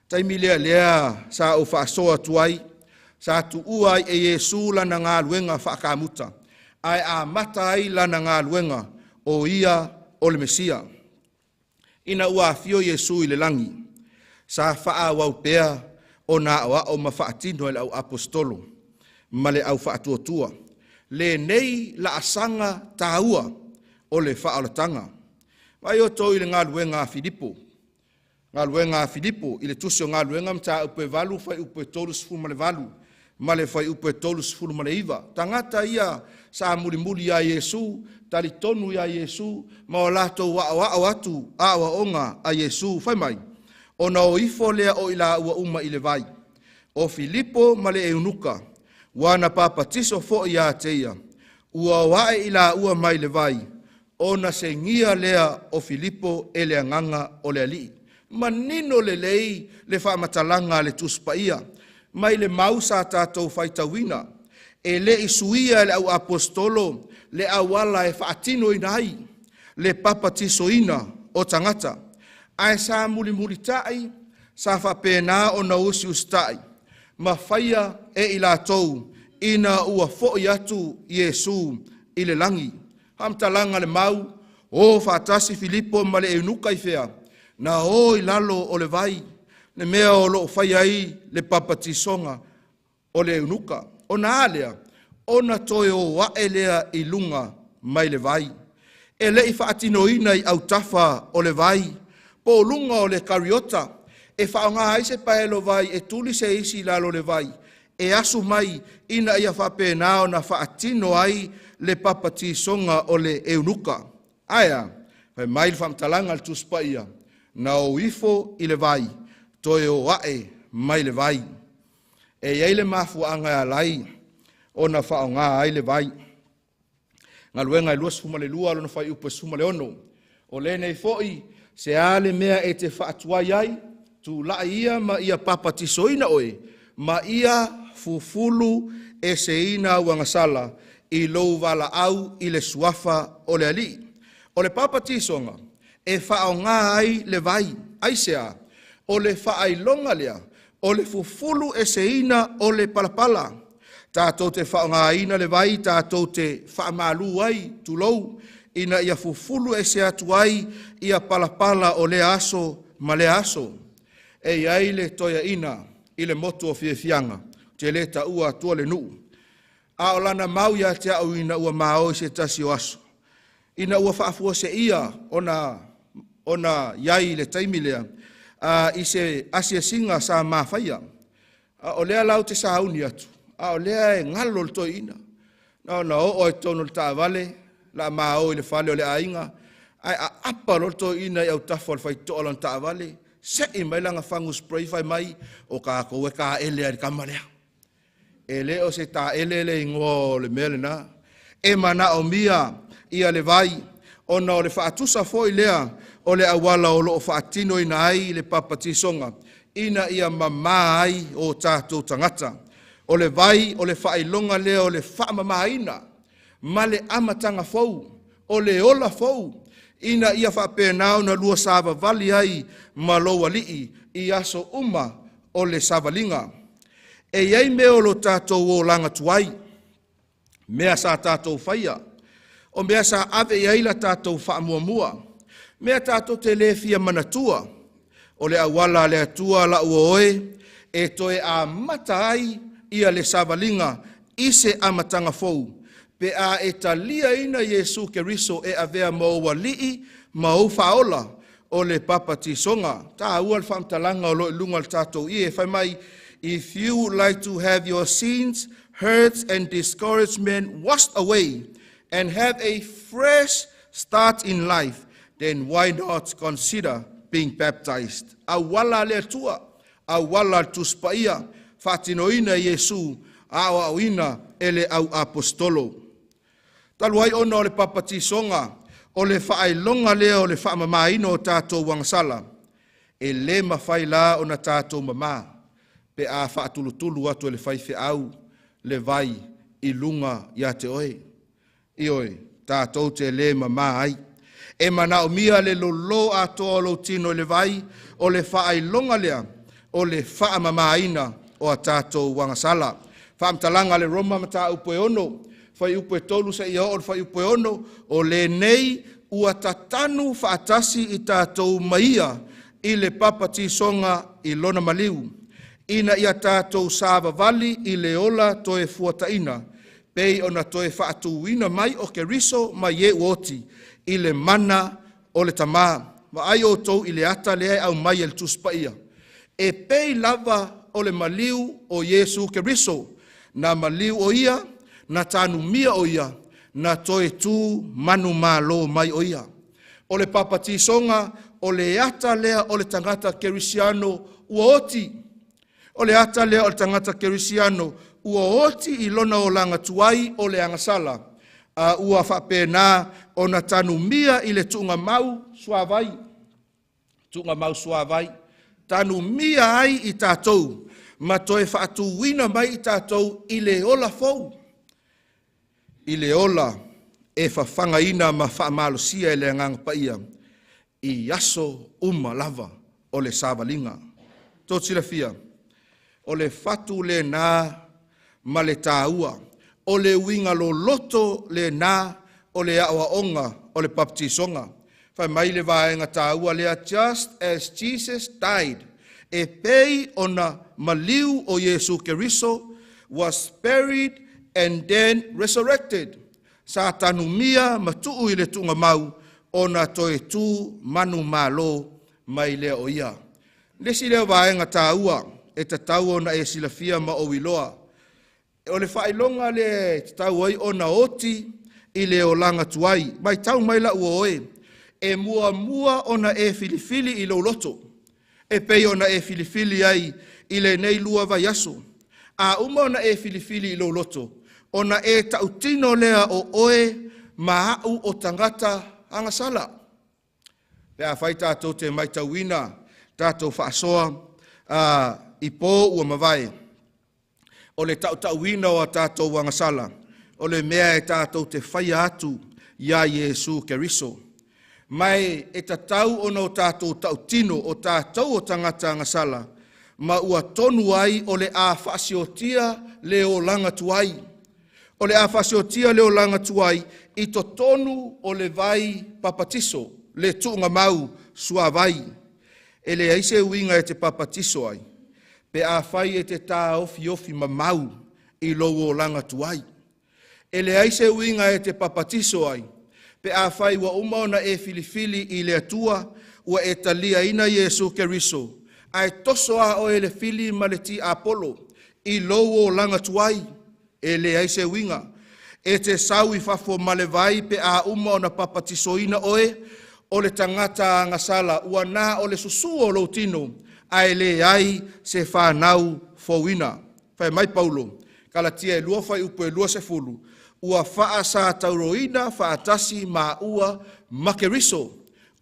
Taimi lea sa o whaasoa tuai. Sa tu uai e Yesu lana ngā luenga whaakamuta. Ai a mata ai lana ngā luenga o ia o le Mesia. Ina ua fio Yesu I le langi. Sa wha wau pea o na awa o mawhaatino e au apostolo. Ma le au whaatuatua. Le nei la asanga taua o le whaalatanga. Mai o tō I le ngā luenga Filipo. Ngā luenga Filipo I le tusio ngā luenga mta upe valu whai upe tolu sifuru ma le valu. Ma le whai upe tolu sifuru ma le iwa. Tangata ia sa mulimuli ya Yesu. Tali tonu ya Yesu. Ma o lato wa atu awa onga a Yesu. Whai mai. O na o ifo lea o ila ua uma I le vai. O Filipo ma le eunuka. Wana papatiso fo ia teia. Ua wae ila ua mai le vai. O na se ngia lea o Filipo e le anganga o le ali. Manino le lei le whamatalanga le tuspaia. mai le mau sa tātou whaitawina. E le isuia le au apostolo, le awala e whaatino ina ai, le papatisoina o tangata. Ai sa muli tai, sa whapena o na usi ustai, ma whaia e ila tou, ina ua fo'i atu Iesu i le langi. Hamtalanga le mau, o whaatasi Filipo ma le eunuka i whea, na o i lalo o le vai, le mea o lo whaia i le papatisonga o le eunuka. O na alea, o na toe o wae lea i lunga mai le vai. E le i whaatinoina i au tafa o le vai, po lunga o le kariota, e whaonga aise paelo vai, e tuli se isi lalo le vai, e asu mai ina ia whapenao na whaatino ai le papatisonga o le eunuka. Aia, pai mai le whamtalanga le tuspaia, na o ifo i le vai, toe o wae mai le vai. E iei le mafuanga alai, o na whaonga ai le vai. Ngā luenga i luas fuma le lua, alo na whai upe suma le ono. O le nei foi, se ale mea e te whaatuai ai, tu la ia ma ia papatisoina oe, ma ia fufulu e se ina wangasala i lou wala au i le suafa o le ali. O le papatisonga e whaonga ai le vai, aisea, o le whaailonga lea, o le fufulu e se ina o le palapala. Tātou te whaonga ina le vai, tātou te whaamalu ai tu lou, ina ia fufulu e se atu ai ia palapala o le aso ma le aso. E iai le toia ina i le motu o fianga, te le ta ua tua le nuu. A o lana mau ia te au ina ua mao i se tasi o aso. Ina ua whaafua se ia ona iai le taimilea i se asia singa sa mawhaia. O lea lau te sahauni atu. A o lea e ngalo le toi ina. Na o e tono le taavale, la mao i le fale o le ainga. Ai a apa lo toi ina i au tafo le fai toa lan taavale. Se i mai langa whangu spray fai mai o ka koe ka ele ari kamalea. E le o se ta ele le ingo le mele na. E mana o mia ia le vai. Ona o le whaatusa foi lea o le awala o lo o whaatino ina ai le papatisonga. Ina ia mama ai o tātou tangata. O le vai, o le whailonga lea o le whaamamaina. Ma le amatanga fou, o le ola fou. Ina ia whapenao na lua sava vali ai ma loa lii i aso uma o le savalinga. E iei mea o lo tātou o langa tuai. Mea sa tātou whaia. O mea sa ave iei la tātou whaamuamua. Mea tātou te le fia manatua. O le awala le atua la uoe. E toe a mata ai ia le savalinga i se amatanga fou. Pe a e talia ina Iesu Keriso e avea maua lii mau faola o le papatisonga. Ta ua le whamtalanga o lo ilunga le tātou i e whai mai. If you would like to have your sins, hurts and discouragement washed away and have a fresh start in life, then why not consider being baptized? Awala le tua, awala tuspaia, fatinoina Iesu, awawina ele au apostolo. Taluai ona o le papatisonga, o le whaelonga lea o le whaamamaina o tātou wangsala, e le mawhai la o na tātou mama, pe a whaatulutulu atu le whaife au, le vai i lunga ia te oe. I oe, tātou te le mama ai. E mana o mia le lolo atoa lo tino le vai, o le whaelonga lea, o le whaamamaina o a tātou wangasala. Whaamtalanga le Roma mata upe ono, fai upe Tolu sa ia o fai upe ono, o le nei ua tatanu whaatasi i tātou maia i le papatisonga i lona maliu. Ina ia tātou sāva vali i le ola toe fuataina, pei ona toe whaatuina mai o Keriso mai e uoti i le mana o le tamā. Ma ai o tau i le ata le au mai el tuspaia. E pei lava o le maliu o Iesu Keriso, na maliu o ia, na tanu mia o ia, na toe tu manu malo mai o ia. O le papatisonga, o le ata lea o le tangata Kerisiano uoti. O le ata lea o le tangata Kerisiano uoti i lona o langa tuai o le angasala. Ua whapena o na tanu mia i le tunga mau suavai. Tunga mau suavai. Tanu mia ai i tātou. ma toe whaatuwina mai I tātou I le ola fou. I le ola e whawhangaina ma whaamalosia e le nganga paia I aso lava o le sāwalinga. Tō tira fia, o le whatu le nā ma le tāua, o le winga lo loto le nā o le awaonga o le baptisonga. Whai mai le vaenga tāua lea, just as Jesus died, e pei ona maliu o Yesu Keriso, was buried and then resurrected. Sa tanumia matuu I le tunga mau, ona toe tu manu malo mai lea o ia. Lesi lea vaenga tāua, e tatau ona e silafia ma o wiloa. O le whailonga le tatau ai ona oti I le o langa tuai. Mai tau mai la ua oe. E mua ona e filifili I lo loto. E pei ona e filifili ai I le nei lua vai aso. A uma ona e filifili I lo loto. Ona e tautino lea o oe maau o tangata angasala. Pea whai tātou te mai tauina, tātou whaasoa I pō ua mawai. O le tauina o a tātou angasala. O le mea e tātou te whaia atu ia Yesu Keriso. Mai e tatau ono tātou tautino o tātou o tangata angasala. Ma ua tonu ai o le a whasiotia le o langa tuai. O le a whasiotia le o langa tuai I to tonu o le vai papatiso, le tuunga mau sua vai. E le aise uinga e te papatiso ai. Pe a whai e te tā ofi ma mau I lo o langa tuai. E le aise uinga e te papatiso ai. Pe a whai wa umaona e filifili I le atua, ua e talia ina Yesu Keriso. Ai toso a o e le fili ma le ti Apollo, I lo o langa tuai. E le aise uinga. E te sau I fafo malevai pe a umaona papatisoina oe, o le tangata ngasala, ua nā o le susu o lo tino, ai le ai se whanau fōwina. Whai mai Paulo, kalatia e lua whai upo e lua se fulu, ua wha sa tauroina wha atasi ma ua makeriso,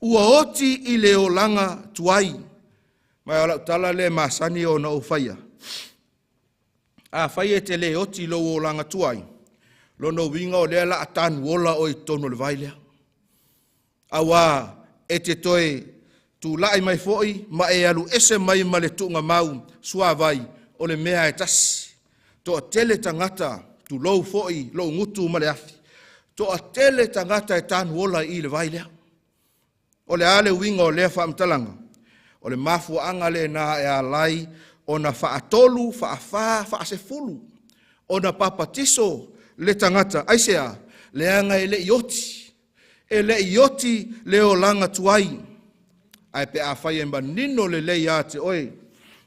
ua oti I le o langa tuai. Mai ala utala le masani o na o whaia. A whai e te le oti lo o langa tuai, lono winga o lea la atanu ola o I tono le vailea. Awa e te toe tu lai mai foi ma e alu ese mai ma le tunga mau sua vai o le mea e tasi. To a tele tangata tu lou foi lou ngutu ma le afi. To a tele tangata e tanu ola I le vailea. O le ale winga o lea whaamtalanga. O le mafua anga le na e alai o na whaatolu, whaasefulu. O na papatiso le tangata. Aisea, le anga e le ioti. E le ioti le o langa tuai. Ai pe a whai e manino le lei a te oe.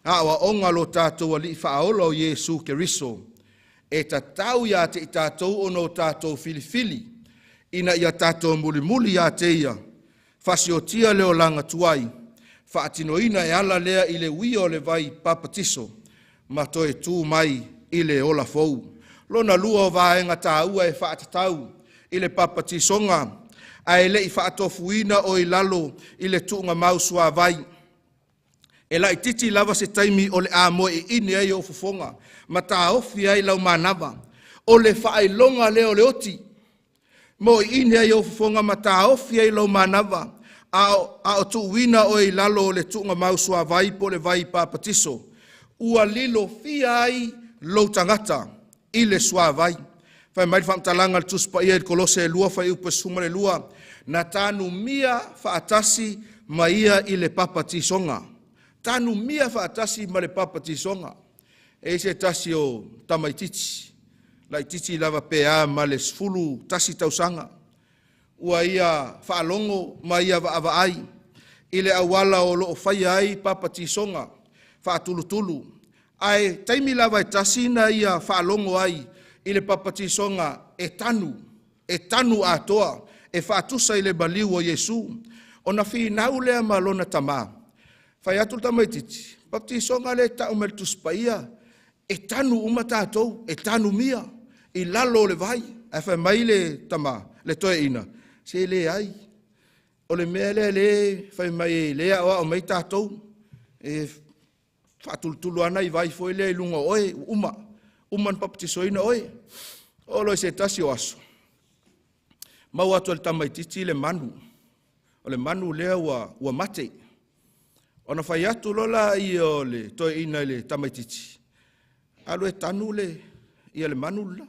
A wa onga lo tātou a li whaola o Yesu Keriso. E tatau ia te I tātou ono tātou filifili. Ina ia tātou muli a te ia. Whasiotia le o langa tuai. Whaatinoina e ala lea I le wio le vai papatiso. Ma toe tū mai I le ola fou. Lona lua o vaenga tā ua e whaatatau I le papatisonga. Ai le I whaatofuina o I lalo I le tuunga mausua vai. E lai titi lava se taimi o le amo I ini ai o fufonga. Ma tā ofi ai lau manawa. O le whaelonga leo le oti. Mo I ini ai o fufonga ma tā ofi ai lau manawa. A o tuuina o I lalo o le tuunga mausua vai po le vai papatiso. Ua lilo fia ai lo tangata I le sua vai. Whai mai whamtalanga le tuspa ia I kolose e lua whai upe suma le lua. Na tānu mia whaatasi ma ia I le papatisonga. Tānu mia whaatasi ma le papatisonga. E se tasi o tamaititi. Lai titi lava pea ma le sfulu tasi tausanga. Ua ia whaalongo ma ia wa ai. I le awala o loo whai ai papatisonga. Whaatulutulu. Ai taimi lava e tasi na ia whaalongo ai. I le papatisonga e tanu atoa, e whaatusa I le baliu o Yesu, o na whiinau lea malona tama. Whai atu tamaititi, papatisonga le tau mele tuspaia, e tanu uma tātou, e tanu mia, I lalo le vai, e whai mai le tama, le toe ina, se le ai. O le mea le, whai mai lea o mai tātou, e whaatulutulu ana I vai foi lea I lunga oe, uma papatisoina oe. Olo se tasi o aso. Mau atu le tamaititi le manu. O le manu lea ua mate. Ona whai atu lola I o le toe ina le tamaititi. Alo e tanu le ia le manu la.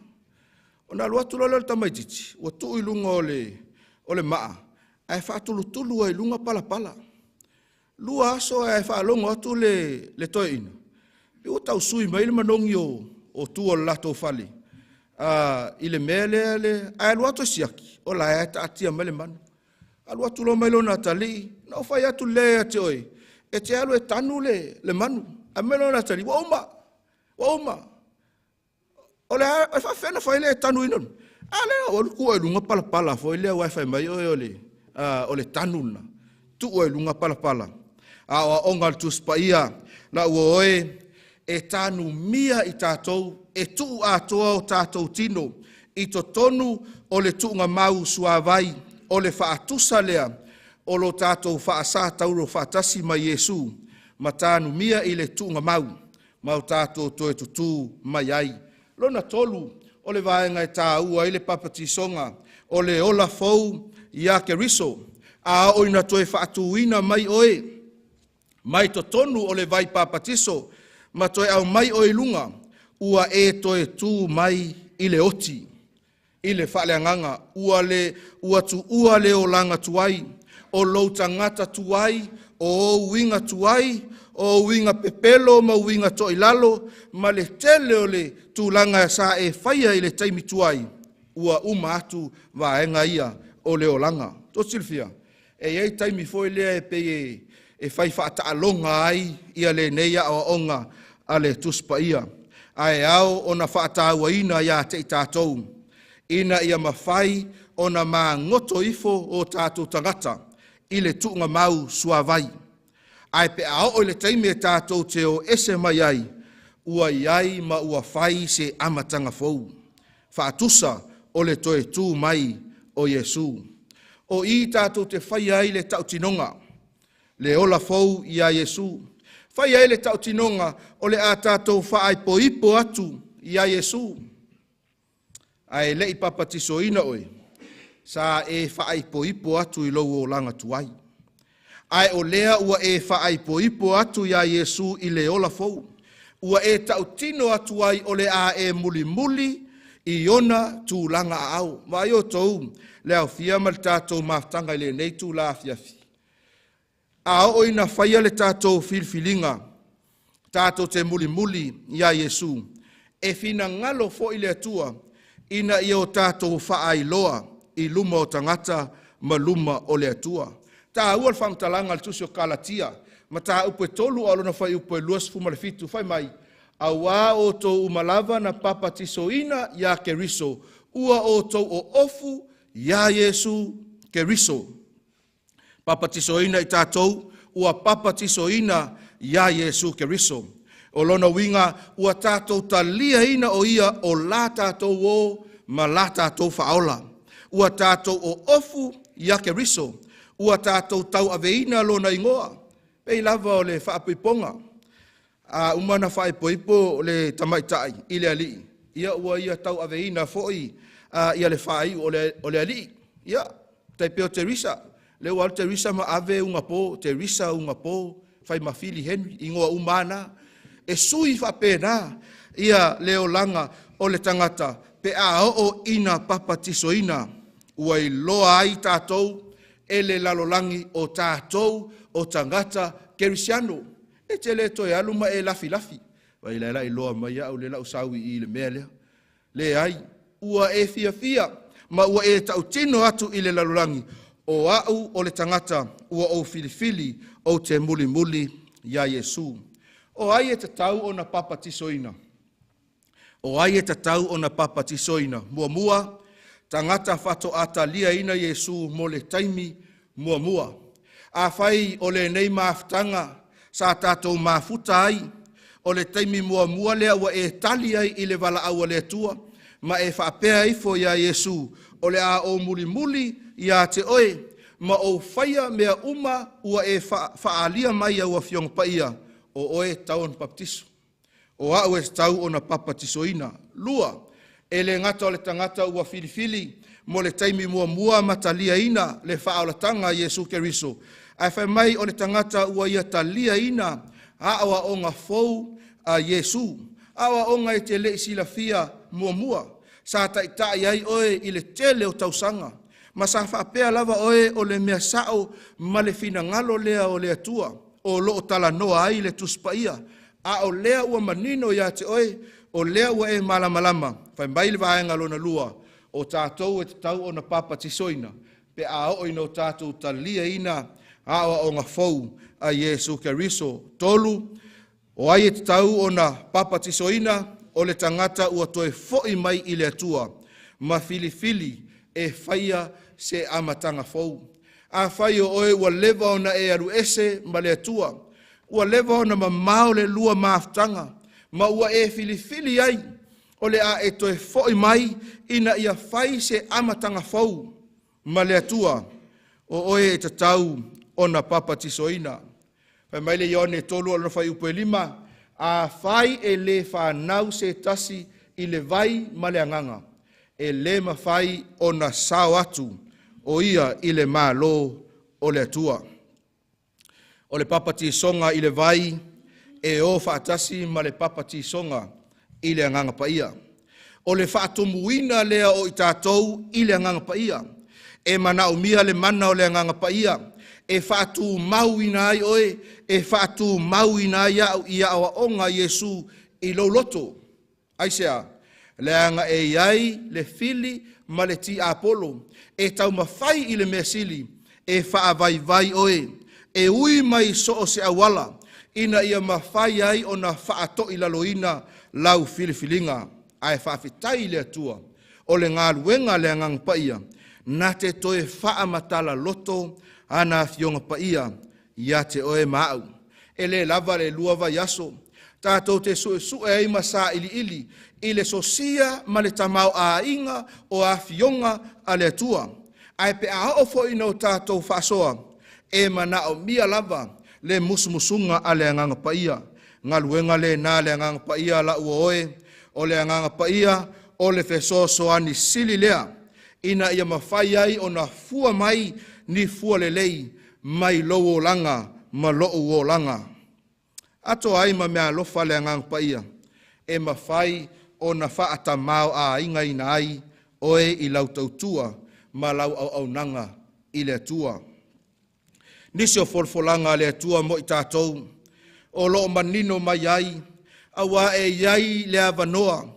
Ona alu atu lola le tamaititi. Ua tuu I lunga o le maa. Ai whaatulutulu ai lunga pala. Lua aso ai whaalongo atu le toe ina. I o tau sui mai le manongi o tu o lato fali. I le mele le ai alu atu siaki. O la e ta atia mai le manu. Alu atu lo mai lona tali. Na o whai atu lea te oi. E te alu e tanu le manu. A mai lona tali. Wa uma. O le ai whawhena whai le e tanu inon. A le o kua e lunga pala. Fo le wai whai mai o le tanu na. Tu o e lunga pala. A o onga tu spaia. Na ua oe e tanu mia I tātou. E tu atoa o tātou tino. I to tonu o le tuunga mau suavai. O le whaatusa lea. O lo tātou whaasa tauro whaatasi mai Yesu. Ma tānu mia I le tuunga mau. Mau tātou toe tutu mai ai. Lona tolu. O le vaenga e tā ua I le papatisonga. O le ola Feau ia ke riso. A oina toe whaatuina mai oe. Mai to tonu o le vai papatiso. Ma toe au mai oe lunga. Ua e toe tu mai I le oti. I le whaaleanganga. Ua le o langa tuai. O lou tangata tuai. O winga tuai. O winga pepelo ma winga toilalo. Ma le tele o le tūlanga sa e whaia I le taimi tuai. Ua uma atu vaenga ia o le o langa. To silfia. E ei taimi foi lea e peye e whai whaataalonga ai ia le neia o onga a le tuspa ia. Ai au ona whaataua ina ia te I tātou. Ina ia mawhai ona maa ngoto ifo o tātou tangata I le tuunga mau suavai. Ai pe ao o le taimi e tātou te o ese mai ai. Ua iai ma ua whai se amatanga Feau. Whaatusa o le toe tū mai o Yesu. O I tātou te whai ai le tautinonga. Le ola Feau ia Yesu. Whai ai le tautinonga o le a tātou whaai poipo atu ia Yesu. Ai le I papatiso ina oi. Sa e whaai poipo atu I lou o langa tuai. Ai o lea ua e whaai poipo atu ia Yesu I le ola Feau. Ua e tautino atu ai o le a e muli I ona tūlanga a au. Mai o tou, le au fia mal tātou maftanga I le nei tū la fiafi. A o ina whaia le tātou filfilinga, tātou te muli ia Yesu. E fina ngalo fo I le atua, ina I o tātou whaai loa, I luma o tangata, ma luma o le atua. Tā ua whamtalanga le tusi o Kalatia, ma tā upe tolu alona whai upe luas fumalefitu, whai mai, awa o tō umalava na papatisoina ia ke riso. Ua o tō o ofu ia Yesu ke riso. Papatisoina I tātou, ua papatisoina ia Yesu ke riso. O lona winga, ua tātou talia ina o ia o la tātou o ma la tātou whaola. Ua tātou o ofu ia ke riso. Ua tātou tau aveina lona ingoa. Pei lava o le whaapiponga. Umana whae poipo le tamaitai I le ali. Ia ua ia tau aveina foi ia le whae o le ali. Ia, taipeo Teresa. Le wal Teresa ma ave Ugapo, Teresa Ugapo, whai mawhili Henry, ingoa umana. E sui whapena ia leo langa o le tangata. Pe a o ina papatisoina. Ua I loa ai tātou, ele lalolangi o tātou o tangata kerisiano. E te le toi aluma e lafi. Vai la I loa mai au le lau sawi I le mea lea. Le ai, ua e fia, ma ua e tautino atu I le lalolangi. O au o le tangata, ua o filifili o te muli ia Yesu. O ai e tatau o na papatisoina. Mua, tangata fato atalia ina Yesu mo le taimi mua. A whai o le nei maaftanga, sa tātou mafuta ai, o le taimi mua lea ua e tali ai I le wala aua le tua, ma e whaapea ifo ia Yesu, o le a o muli ia te oe, ma o whaia mea uma ua e whaalia mai au a fiong paia, o oe tau ona papatiso. O au e tau ona papatisoina. Lua, e le ngata o le tangata ua filifili, mo le taimi mua matalia ina le whaaolatanga Iesu Keriso. Ai whai mai o le tangata ua ia talia ina awa o ngā Feau a Iesu. Awa o ngā e te le sila fia mua. Sa tai ai oe i le tele o tausanga. Ma sa whaapea lava oe o le mea sao ma le fina ngalo lea o le atua. O loo tala noa ai le tuspaia. A o lea ua manino ia te oe, o lea ua e malamalama. Whai mai le vaenga lona lua. O tātou e te tau o na papa tisoina. Pe a o ino tātou talia ina awa o ngā Feau a Iesu Keriso. Tolu, o ai e te tau o na papa tisoina, o le tangata ua toe fo'i mai i le atua. Ma filifili e whaia se amatanga Feau. A whai o oe ua lewa o na e aru ese ma le atua. Ua lewa o na mamao le lua maaftanga. Ma ua e filifili ai. O le a e toe fo'i mai ina ia whai se amatanga Feau ma le atua. O oe e tatau o na papa tisoina. Whai mai le ione tolu o na whai upe lima. A whai e le whanau se tasi i le vai ma le anganga. E le mawhai o na sao atu o ia i le malo o le atua. O le papa tisonga i le vai e o whaatasi ma le papa tisonga i le anganga paia. O le whaatumuina lea o i tātou i le anganga paia. E mana o mia le mana o le anganga paia. E whaatu mau ina ai oe, e whaatu mau ina ai au i awa onga Iesu i lo loto. Aisea, le anga e iai, le fili, ma le ti apolo, e tau mawhai i le mesili, e whaavai vai oe, e ui mai so o se awala, ina ia mawhai ai o na whaato i laloina lau filifilinga, ai whaafitai le atua, o le ngā luenga le angang paia, na te toe whaamatala loto, ana fionga paia, ia te oe maau. E le lava le luava yaso, tātou te sue ai masa ili, i le sosia ma le tamau a inga o a fionga a le atua. Ai pe a ofo ino tātou whasoa, e mana o mia lava le musumusunga a le anganga paia. Ngā luenga le nā le anganga paia la ua oe, o le anganga paia, o le fesoso ani sili lea. Ina ia mawhai ai o na fua mai ni fua lelei mai lowo langa ma loo o langa. Ato ai ma mea lofa le angang paia. E mawhai o na whaata mau a inga ina ai oe i lau tautua ma lau au nanga i le atua. Nisi o folfolanga le atua mo i tātou. O loo manino mai ai. Awa e iai le avanoa.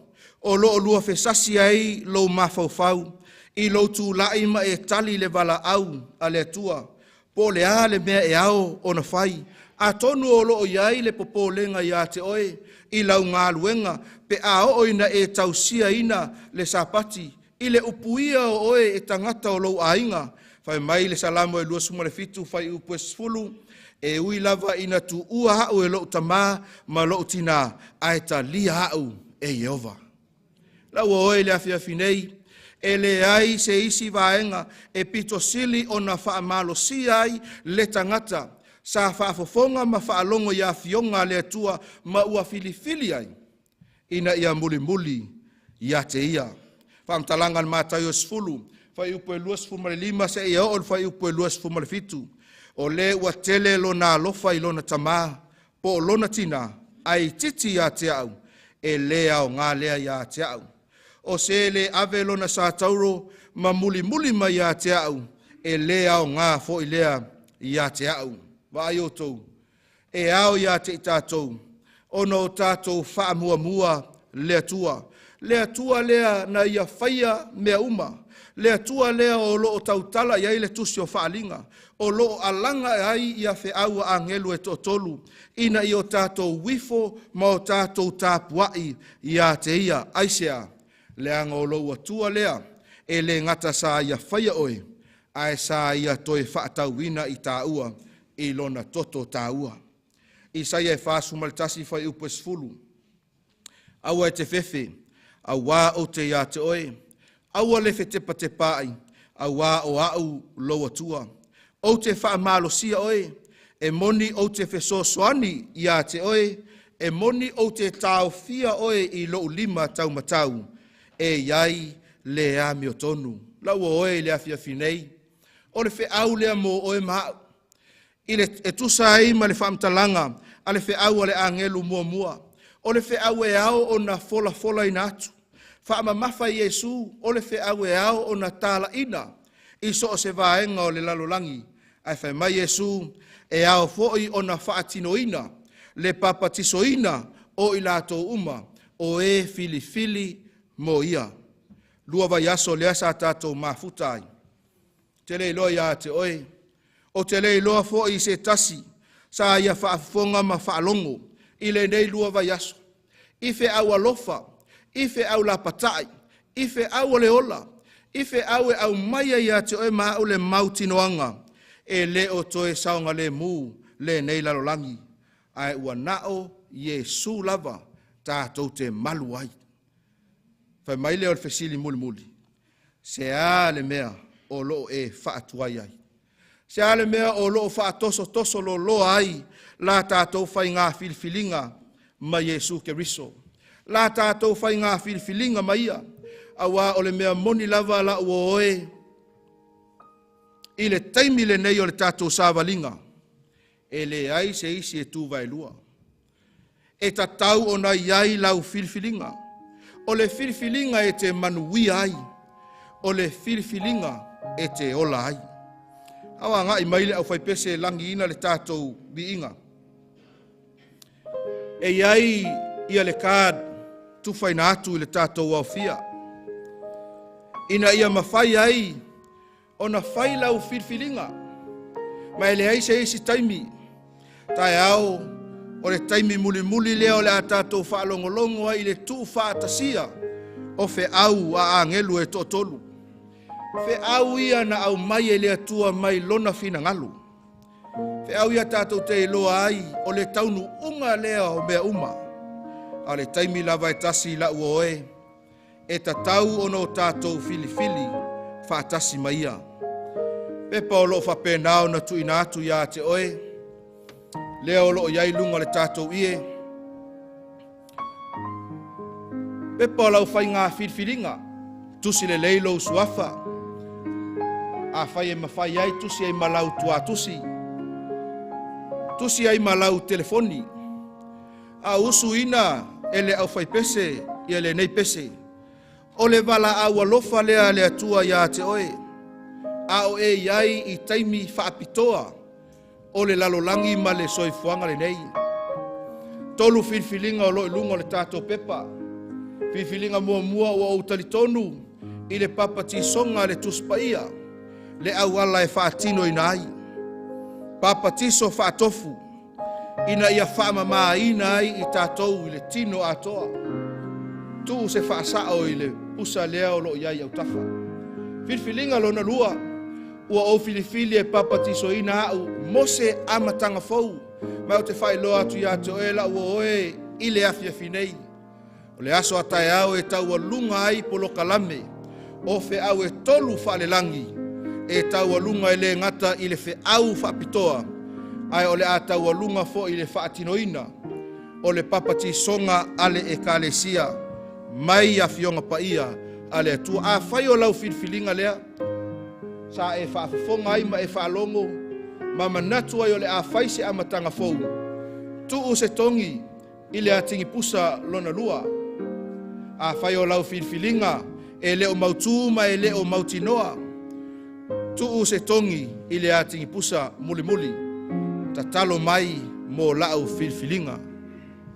O loo lua fesasi ai lo mafaufau. I lo tu lai ma e tali le vala au a le atua. Po le a le mea e ao o na whai. A tonu o loo iai le popo lenga ia te oe. I lau ngā luenga. Pe a o ina e tausia ina le sapati. I le upuia o oe e tangata o lou ainga. Whai mai le salamo e lua suma le fitu whai upes fulu. E ui lava ina tu ua hau e loo tamā ma loo tina. A e ta lia hau e Jehova. Lau o oe le afiafinei. E le ai se isi vaenga e pito sili o na whaamalo si ai le tangata. Sa whaafofonga ma whaalongo ia fionga le atua ma ua filifili ai. Ina ia muli ia te ia. Whaamtalangan mātai o sfulu. Whai upo e luas fumare lima se ia o whai upo e luas fumare fitu. O le ua tele lo na lofa i lona tamā. Po lona tina ai titi ia te au. E lea o ngā lea ia te au. O se le ave lona sa tauro ma muli ma ia te au. E lea o ngā fo i lea ia te au. Wa ai o tau. E au ia te i tātou. Ono tātou wha mua le atua. Le atua lea na ia whaia mea uma. Le atua lea o loo tautala ia ile tusi o whaalinga. O loo alanga ai ia Faiaoga a ngelu e Tolu. Ina i o tātou wifo ma o tātou tāpuai ia te ia aisea. Lea ngā loo atua lea. E le ngata sa ia whaia oe. Ai sa ia toi whaatauina i tā ua. I lona toto tā ua. I saia e whāsu maltasi whai upes fulu. Aua e te whewhe. Aua o te ia te oe. Aua le tepa te pāi. Aua o au loa tua. O te whaamalo sia oe. E moni o te fesosoani ia te oe, e moni o te tau fia oe I lo lima tau matau, e iai le a mio tonu. Lau oe le afia finei, o le fe au lea mo oe maa, I le e tusa ai ma le whaamtalanga, a le fe au ale angelu mua mua, o le fe au e au o na fola fola ina atu, whaama mafa Yesu, o le fe au e au o na tala ina, I so o se vaenga o le lalolangi, ai whai mai Yesu, e au foi o na whaatinoina, le papatisoina o I lato uma, o e fili fili mo ia. Lua vai aso le asa tatou mafutai. Te lei loa ia te oe, o te lei loa foi se tasi, sa ia whaafonga ma whaalongo, I le nei lua vai aso. Ife au alofa, ife au la patai, ife au le ola, ife au e au maia ia te oe maa le mautinoanga, e le o toe saunga le mu, le nei lalolangi, ai ua nao Yesu lava, tātou te malu ai. Whai mai leo le fesili muli muli, se a le mea o loo e whaatuai ai. Se a le mea o loo whaatoso toso lo loa ai, la tātou whai ngā filfilinga ma Yesu Keriso. La tātou whai ngā filfilinga ma ia, awa o le mea moni lava la uoe, I le taimi le nei o le tātou sāwalinga, e le ai se isi e tū vai lua. E tatau o na iai lau filfilinga, o le filfilinga e te manui ai, o le filfilinga e te ola ai. Awa ngā I maile au whaipese langi ina le tātou biinga. E iai ia le kād tufai na atu I le tātou au fia. Ina ia mawhai ai, o na whai lau filfilinga. Ma ele ai se isi taimi, tai au, o le taimi muli muli leo le a tātou whaalongolongo ai le tū whaatasia, o fe au a angelu e Tolu. Fe au ia na au mai e le atua mai lona fina ngalu. Fe au ia tātou te loa ai, o le taunu unga lea o mea uma. A le taimi lava e tasi la uoe, e tatau ono tātou filifili, whaatasi maia. Pepa o loo whapenao na tuina atu ia te oe, leo loo iai lunga le tātou ie. Pepa o lau whai ngā whirwhiringa, tusi le leilo suafa. A whai e mawhai ai, tusi ai malau tua tusi. Tusi ai malau telefoni. A usu ina, ele au whai pese, ia le nei pese. O le wala au alofa lea le atua ia te oe. A o e iai I taimi whaapitoa, o le lalolangi ma le soifuanga le nei. Tolu whirwhiringa o loi lunga le tātou pepa. Whirwhiringa mua mua o au talitonu, I le papati songa le tuspaia, le au ala e whaatino ina ai. Papatiso whaatofu, ina ia whaamama ina ai I tātou I le tino atoa. Tu se whaasao I le usa leo lo iai au tafa. Whirwhiringa lo na lua, ua o filifili e papatiso ina au, mose amatanga Feau, mai o te whai loa atu ia te oela ua oe I le afia finei. O le aso atai au e taua lunga ai polo kalame, o fe au e tolu whaale langi, e taua lunga I le ngata I le fe au whaapitoa, ai o le a taua lunga fo I le whaatinoina, o le papati songa ale e kalesia, mai a fionga paia, ale atua a whai o lau filfilinga lea, sa e whaafonga ai ma e whaalongo, ma manatu ai o le a whai se amatanga Feau. Tu o se tongi, I le atingi pusa lona lua. A whai o lau filfilinga, e leo mautu ma e leo mautinoa. Tu o se tongi, I le atingi pusa muli muli. Ta talo mai mo lau filfilinga.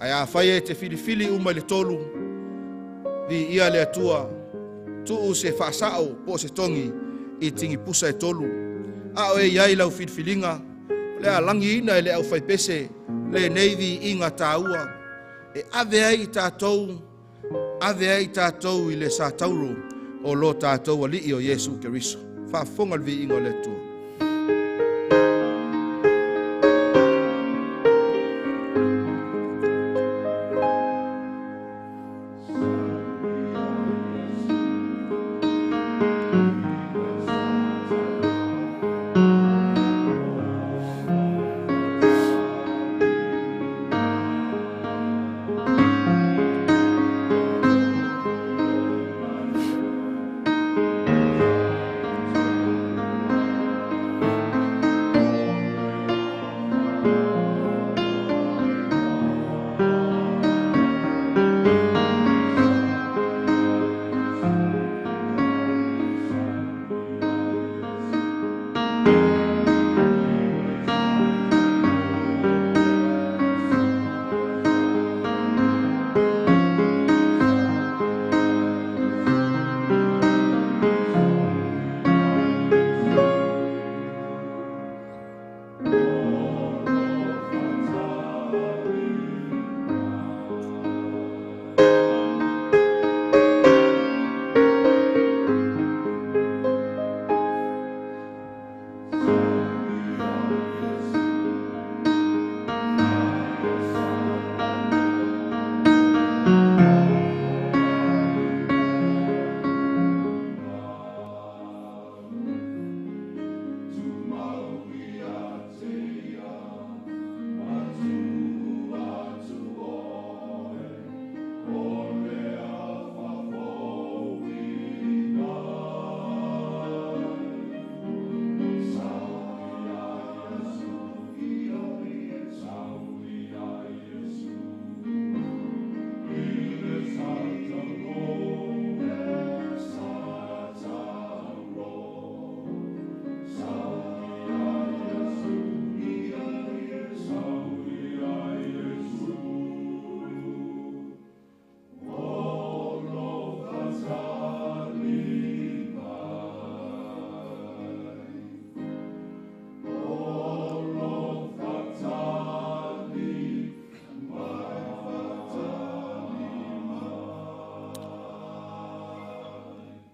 Ai a whai e te filifili uma le tolu, vi ia le atua, tu o se whaasao po se tongi, I tingi pusa e tolu. A o e iai lau filfilinga, le a langi ina e le au whaipese, le neivi inga tāua, e ave ai tātou I le sa tauro, o lo tātou ali o Yesu Keriso. Whaafonga vi inga le tua.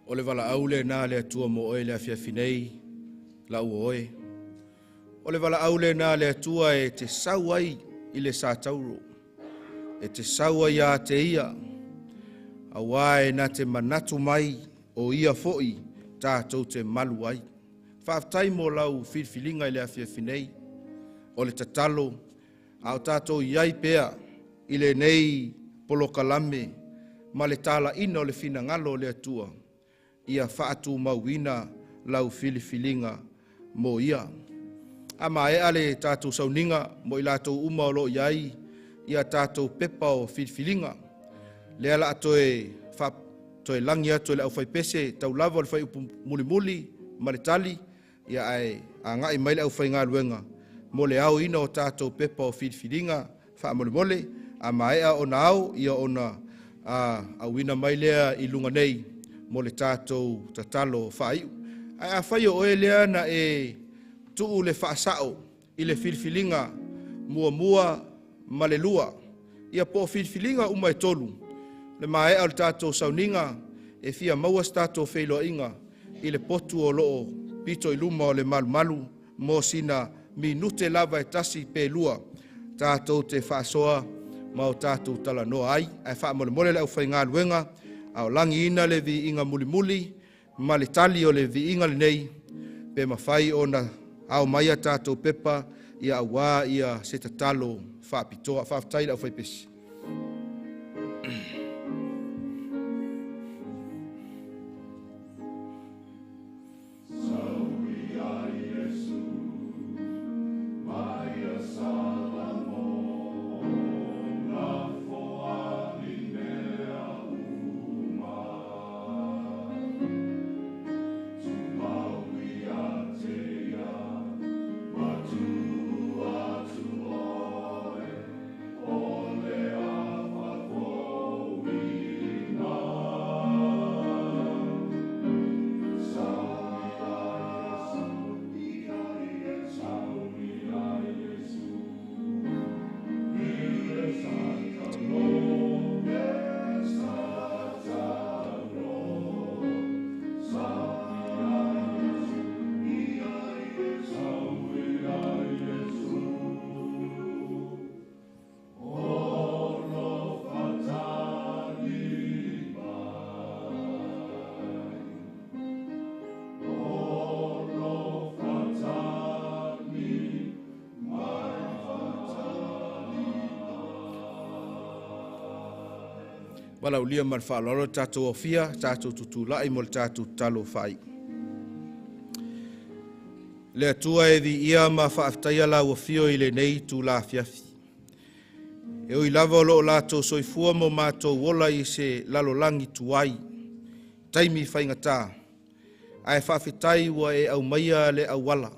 O le wala au le nā le atua mo oe le afiafi nei, la ua oe. O le wala au le nā le atua e te sau ai i le sā tauro. E te sau ai a te ia. A wae na te manatu mai o ia foi tātou te malu ai. Whaaftai mo lau whiwhilinga i le afiafi nei. O le tatalo, au tātou iai pea i le nei polokalame, ma le tala ina o le fina ngalo o le atua. Ia whaatu mauina lau whiwhilinga mo ia. Ama e ale tātou sauninga mo i lātou uma o lo iai, ia tātou pepa o whiwhilinga. Le ala atoe toe langi atu le au whaipese, tau lava le whai upu muli ma le tali, ia ai a ngai mai le au whai ngā luenga. Mo le au ina o tātou pepa o whiwhilinga, wha mole, a maea o na au, ia o na au ina mai lea i lunga nei, mo le tātou tatalo whaiu. Ai a whai o e lea na e tuu le whaasao i le whiwhilinga mua ma le lua. Ia po whiwhilinga umai tolu. Le maea o le tātou sauninga e fia mauas tātou whailoa inga i le potu o loo pito i luma o le malu mo sina minute lava e tasi pe lua tātou te whaasoa ma o tātou tala noa ai. Ai wha mole le au whai ngā luenga au langi ina le vi inga muli ma le tali o le vi inga le nei pe mawhai o na au maia tātou pepa ia awa ia se tatalo whaapitoa whaaftai le au whai pesi. Wala ulia man whaalolo tātou ofia, tātou tutulai mo le tātou talo whai. Le atua e vi ia ma whaaftaia la uafio i le nei tu la fiafi. E oi lava o loo lātou soifua mo mātou wola i se lalolangi tuai. Taimi whaingatā. Ai whaafetai wa e au maia le au wala.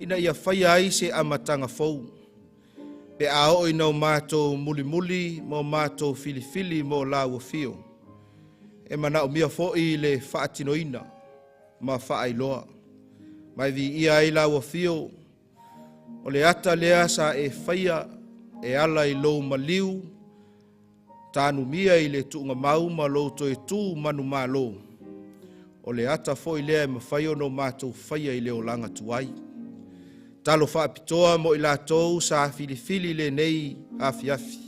Ina ia whaia ai se amatanga Feau. Pe ao ina o mātou muli mo mātou filifili mo la uafio. E mana o mia fo'i le whaatinoina ma whaailoa. Mai vi ia i la uafio. O le ata lea sa e whaia e ala i lou maliu. Tānu mia i le tuunga mau ma lou toe tū manu mā lou. O le ata fo'i lea e mawhaio no mātou whaia i leo langa tuai. Talo whaapitoa mo i lātou sa filifili le nei afiafi.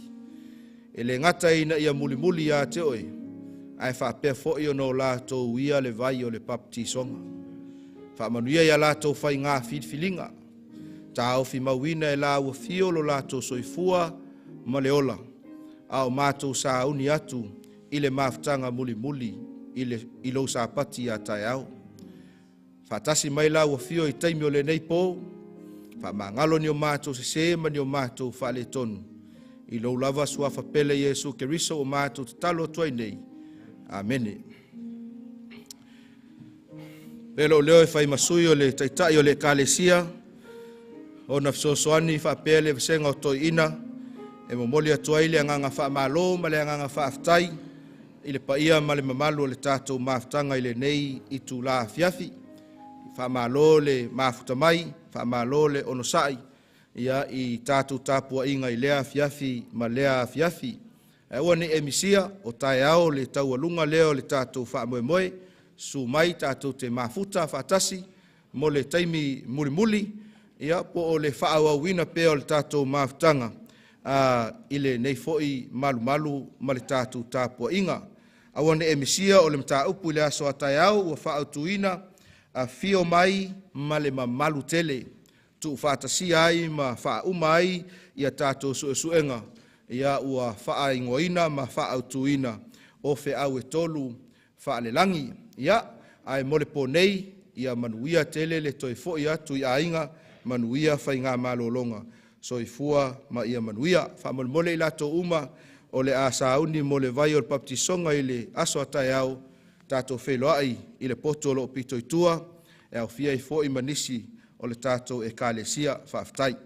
E le ngata ina ia muli a te oe. Ai whaapea fo'i o no lātou ia le vai o le baptisonga. Whaamanuia ia lātou whai ngā filfilinga. Tā ofi mauina e la uafio lo lātou soifua ma le ola. Ao mātou sa uni atu i le maftanga muli i lo sa pati a tai au. Whaatasi mai la uafio i taimi o le nei pō. Whamangalo ni o mātou se ma ni o mātou whale tonu. I lo lava suafa pele Yesu Keriso o mātou talo tuai nei. Amene. Pelo leo e whai masui o le taitai o le kalesia. O na fisosoani whapele vsenga o toi ina. E momoli atuai le anganga whamalo ma le anganga whaaftai. I le paia ma le mamalu o le tātou maftanga i le nei i tu la fiafi. Whamalo le mafutamai. Whamalo le onosai, ia i tātou tāpua inga i lea fiafi ma lea fiafi. E ua ni e misia o tae ao le taualunga leo le tātou whaamoemoe, su mai tātou te mafuta whaatasi, mo le taimi muli, ia po o le whaawawina pea o le tātou mafutanga, i le nei fo'i malu ma le tātou tāpua inga. Awane e misia o le mta upu le aso atai au, ua whaautuina, fio mai ma le mamalu tele, tu whaatasi ai ma whaauma ai, ia tātou suenga, ia ua whaingoina ma whaautuina, o Feau e Tolu, whaalelangi, ia, ai mole po nei, ia manuia tele le toi fo'i atu i ainga, manuia whainga malolonga, so i fua ma ia manuia, whamole i lato uma, o le asauni mo le vai o le baptisonga i le aso atai au, tātou wheloai i le poto lo pito i tua, e au fia i fo'i manisi o le tātou e kālesia whaaftai.